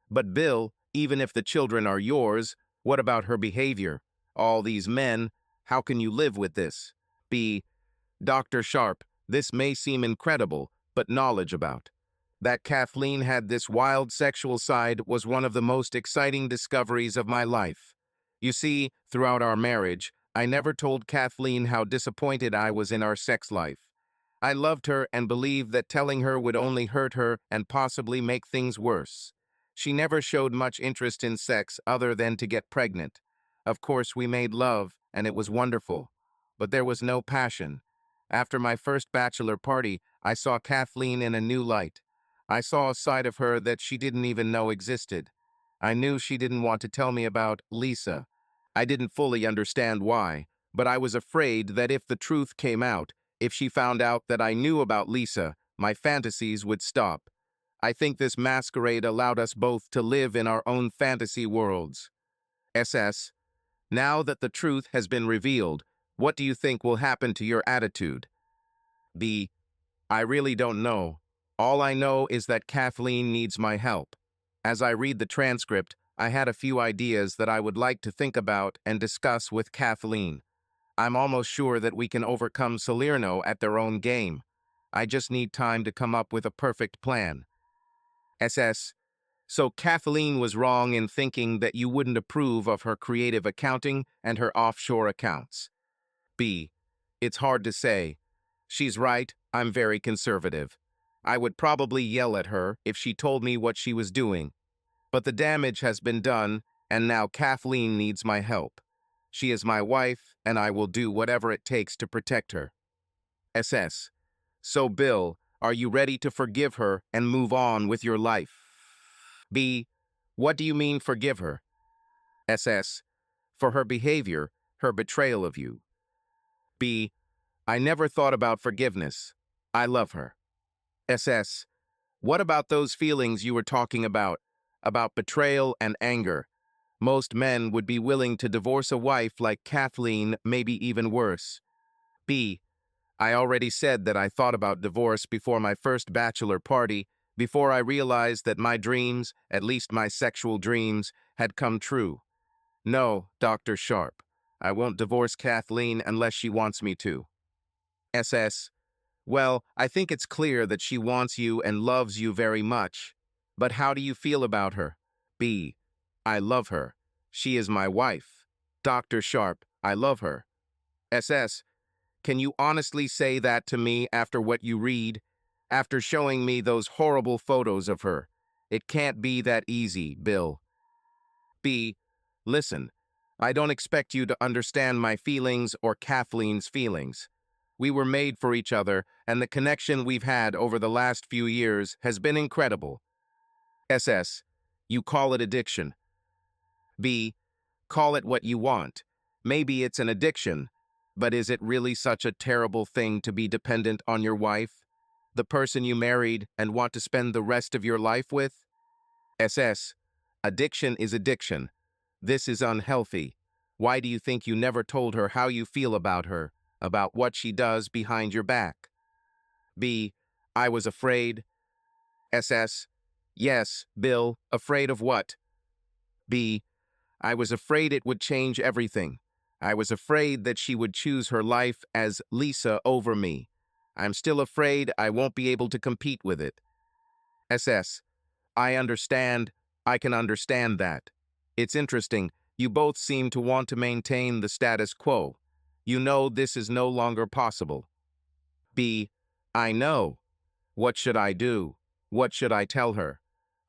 But Bill, even if the children are yours, what about her behavior? All these men, how can you live with this? B. Dr. Sharp, this may seem incredible, but knowledge about. That Kathleen had this wild sexual side was one of the most exciting discoveries of my life. You see, throughout our marriage, I never told Kathleen how disappointed I was in our sex life. I loved her and believed that telling her would only hurt her and possibly make things worse. She never showed much interest in sex other than to get pregnant. Of course, we made love, and it was wonderful. But there was no passion. After my first bachelor party, I saw Kathleen in a new light. I saw a side of her that she didn't even know existed. I knew she didn't want to tell me about Lisa. I didn't fully understand why, but I was afraid that if the truth came out, if she found out that I knew about Lisa, my fantasies would stop. I think this masquerade allowed us both to live in our own fantasy worlds. SS, now that the truth has been revealed, what do you think will happen to your attitude? B, I really don't know. All I know is that Kathleen needs my help. As I read the transcript, I had a few ideas that I would like to think about and discuss with Kathleen. I'm almost sure that we can overcome Salerno at their own game. I just need time to come up with a perfect plan. SS. So Kathleen was wrong in thinking that you wouldn't approve of her creative accounting and her offshore accounts. B. It's hard to say. She's right, I'm very conservative. I would probably yell at her if she told me what she was doing. But the damage has been done, and now Kathleen needs my help. She is my wife, and I will do whatever it takes to protect her. SS. So, Bill, are you ready to forgive her and move on with your life? B. What do you mean forgive her? SS. For her behavior, her betrayal of you. B. I never thought about forgiveness. I love her. SS. What about those feelings you were talking about betrayal and anger? Most men would be willing to divorce a wife like Kathleen, maybe even worse. B. I already said that I thought about divorce before my first bachelor party, before I realized that my dreams, at least my sexual dreams, had come true. No, Dr. Sharp. I won't divorce Kathleen unless she wants me to. SS. Well, I think it's clear that she wants you and loves you very much. But how do you feel about her? B. I love her. She is my wife. Dr. Sharp, I love her. SS. Can you honestly say that to me after what you read? After showing me those horrible photos of her? It can't be that easy, Bill. B. Listen, I don't expect you to understand my feelings or Kathleen's feelings. We were made for each other, and the connection we've had over the last few years has been incredible. SS. You call it addiction. B. Call it what you want. Maybe it's an addiction, but is it really such a terrible thing to be dependent on your wife? The person you married and want to spend the rest of your life with? SS. Addiction is addiction. This is unhealthy. Why do you think you never told her how you feel about her, about what she does behind your back? B. I was afraid. SS. Yes, Bill, afraid of what? B. I was afraid it would change everything. I was afraid that she would choose her life as Lisa over me. I'm still afraid I won't be able to compete with it. SS. I understand. I can understand that. It's interesting. You both seem to want to maintain the status quo. You know this is no longer possible. B. I know. What should I do? What should I tell her?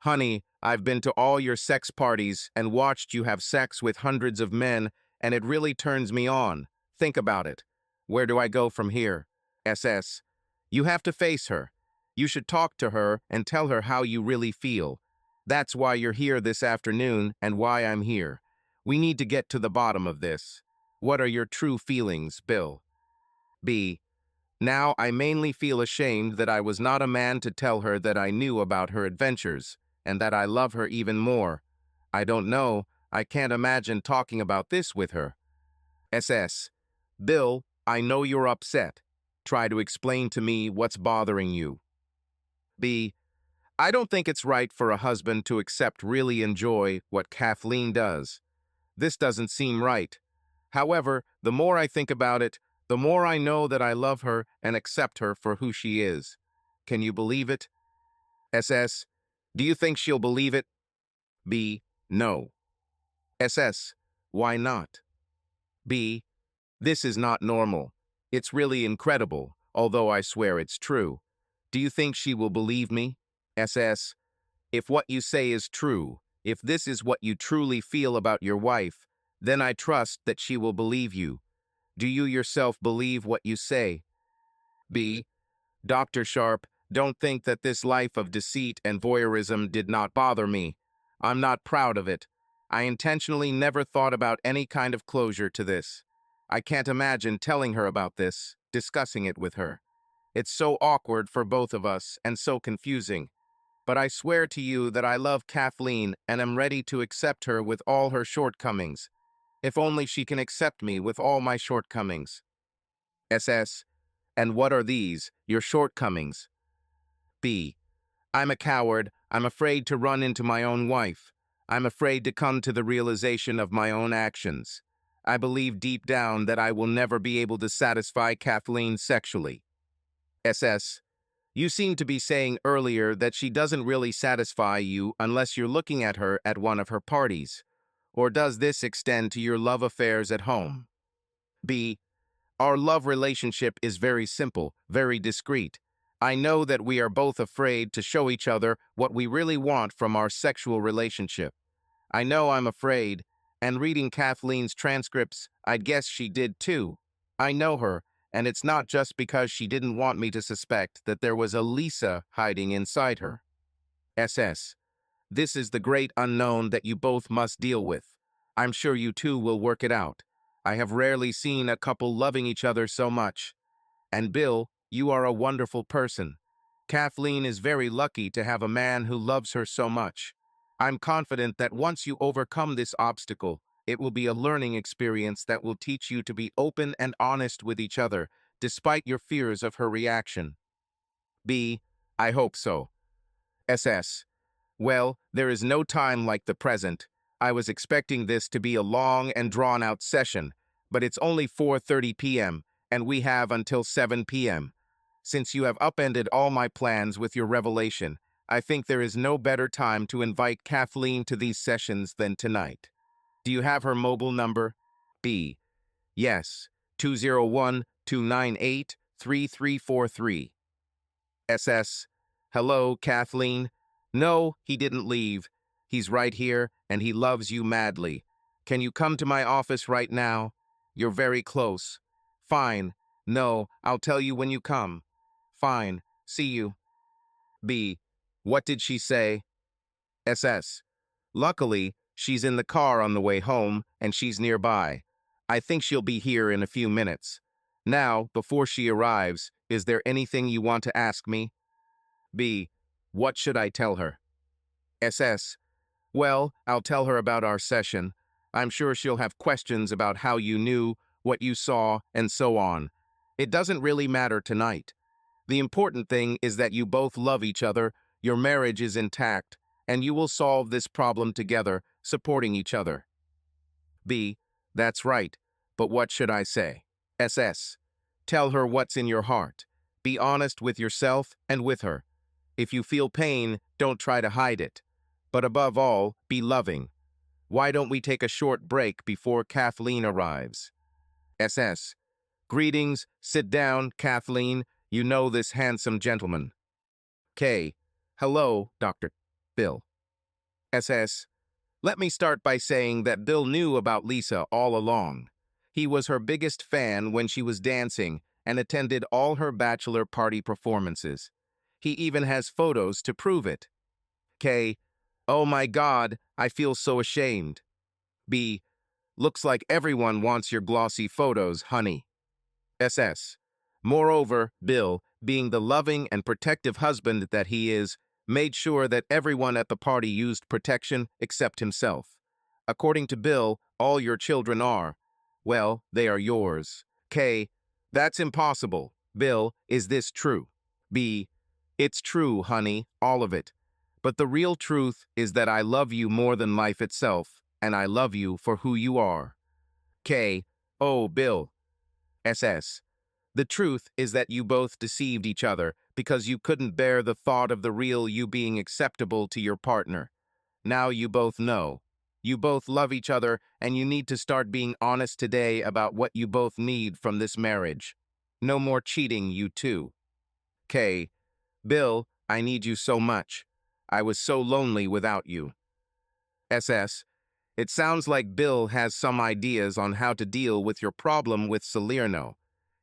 Honey, I've been to all your sex parties and watched you have sex with hundreds of men, and it really turns me on. Think about it. Where do I go from here? SS. You have to face her. You should talk to her and tell her how you really feel. That's why you're here this afternoon and why I'm here. We need to get to the bottom of this. What are your true feelings, Bill? B. Now I mainly feel ashamed that I was not a man to tell her that I knew about her adventures, and that I love her even more. I don't know, I can't imagine talking about this with her. SS. Bill, I know you're upset. Try to explain to me what's bothering you. B. I don't think it's right for a husband to really enjoy what Kathleen does. This doesn't seem right. However, the more I think about it, the more I know that I love her and accept her for who she is. Can you believe it? SS. Do you think she'll believe it? B. No. SS. Why not? B. This is not normal. It's really incredible, although I swear it's true. Do you think she will believe me? SS. If what you say is true, if this is what you truly feel about your wife, then I trust that she will believe you. Do you yourself believe what you say? B. Dr. Sharp, don't think that this life of deceit and voyeurism did not bother me. I'm not proud of it. I intentionally never thought about any kind of closure to this. I can't imagine telling her about this, discussing it with her. It's so awkward for both of us and so confusing. But I swear to you that I love Kathleen and am ready to accept her with all her shortcomings. If only she can accept me with all my shortcomings. SS. And what are these, your shortcomings? B. I'm a coward. I'm afraid to run into my own wife. I'm afraid to come to the realization of my own actions. I believe deep down that I will never be able to satisfy Kathleen sexually. SS. You seemed to be saying earlier that she doesn't really satisfy you unless you're looking at her at one of her parties. Or does this extend to your love affairs at home? B. Our love relationship is very simple, very discreet. I know that we are both afraid to show each other what we really want from our sexual relationship. I know I'm afraid, and reading Kathleen's transcripts, I'd guess she did too. I know her, and it's not just because she didn't want me to suspect that there was a Lisa hiding inside her. SS. This is the great unknown that you both must deal with. I'm sure you two will work it out. I have rarely seen a couple loving each other so much. And Bill, you are a wonderful person. Kathleen is very lucky to have a man who loves her so much. I'm confident that once you overcome this obstacle, it will be a learning experience that will teach you to be open and honest with each other, despite your fears of her reaction. B. I hope so. SS. Well, there is no time like the present. I was expecting this to be a long and drawn-out session, but it's only 4:30 p.m., and we have until 7 p.m. Since you have upended all my plans with your revelation, I think there is no better time to invite Kathleen to these sessions than tonight. Do you have her mobile number? B. Yes, 201-298-3343. SS. Hello, Kathleen. No, he didn't leave. He's right here, and he loves you madly. Can you come to my office right now? You're very close. Fine. No, I'll tell you when you come. Fine. See you. B. What did she say? SS. Luckily, she's in the car on the way home, and she's nearby. I think she'll be here in a few minutes. Now, before she arrives, is there anything you want to ask me? B. What should I tell her? SS. Well, I'll tell her about our session. I'm sure she'll have questions about how you knew, what you saw, and so on. It doesn't really matter tonight. The important thing is that you both love each other, your marriage is intact, and you will solve this problem together, supporting each other. B. That's right. But what should I say? SS. Tell her what's in your heart. Be honest with yourself and with her. If you feel pain, don't try to hide it. But above all, be loving. Why don't we take a short break before Kathleen arrives? SS. Greetings. Sit down, Kathleen. You know this handsome gentleman. K. Hello, Dr. Bill. SS. Let me start by saying that Bill knew about Lisa all along. He was her biggest fan when she was dancing and attended all her bachelor party performances. He even has photos to prove it. K. Oh my God, I feel so ashamed. B. Looks like everyone wants your glossy photos, honey. SS. Moreover, Bill, being the loving and protective husband that he is, made sure that everyone at the party used protection except himself. According to Bill, all your children are. Well, they are yours. K. That's impossible. Bill, is this true? B. It's true, honey, all of it. But the real truth is that I love you more than life itself, and I love you for who you are. K. Oh, Bill. SS. The truth is that you both deceived each other because you couldn't bear the thought of the real you being acceptable to your partner. Now you both know. You both love each other, and you need to start being honest today about what you both need from this marriage. No more cheating, you two. K. Bill, I need you so much. I was so lonely without you. SS. It sounds like Bill has some ideas on how to deal with your problem with Salerno.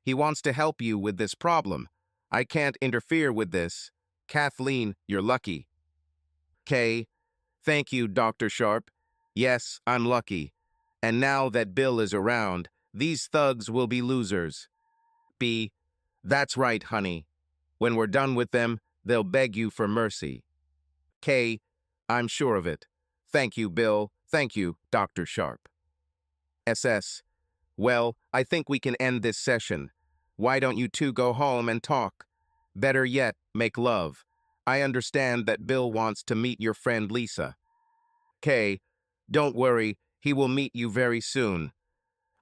He wants to help you with this problem. I can't interfere with this. Kathleen, you're lucky. K. Thank you, Dr. Sharp. Yes, I'm lucky. And now that Bill is around, these thugs will be losers. B. That's right, honey. When we're done with them, they'll beg you for mercy. K. I'm sure of it. Thank you, Bill. Thank you, Dr. Sharp. SS. Well, I think we can end this session. Why don't you two go home and talk? Better yet, make love. I understand that Bill wants to meet your friend Lisa. K. Don't worry, he will meet you very soon.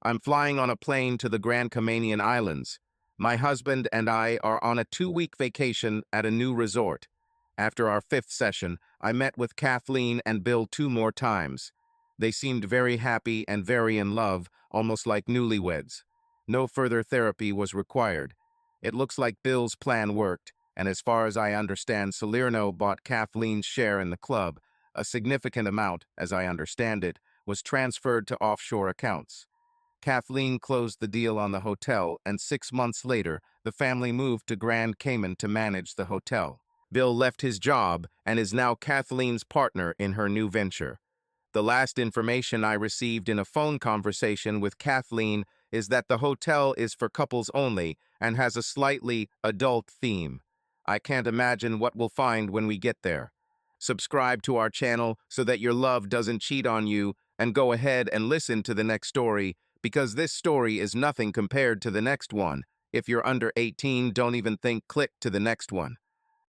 I'm flying on a plane to the Grand Caymanian Islands. My husband and I are on a 2-week vacation at a new resort. After our 5th session, I met with Kathleen and Bill 2 more times. They seemed very happy and very in love, almost like newlyweds. No further therapy was required. It looks like Bill's plan worked, and as far as I understand, Salerno bought Kathleen's share in the club. A significant amount, as I understand it, was transferred to offshore accounts. Kathleen closed the deal on the hotel, and 6 months later, the family moved to Grand Cayman to manage the hotel. Bill left his job and is now Kathleen's partner in her new venture. The last information I received in a phone conversation with Kathleen is that the hotel is for couples only and has a slightly adult theme. I can't imagine what we'll find when we get there. Subscribe to our channel so that your love doesn't cheat on you, and go ahead and listen to the next story, because this story is nothing compared to the next one. If you're under 18, don't even click to the next one.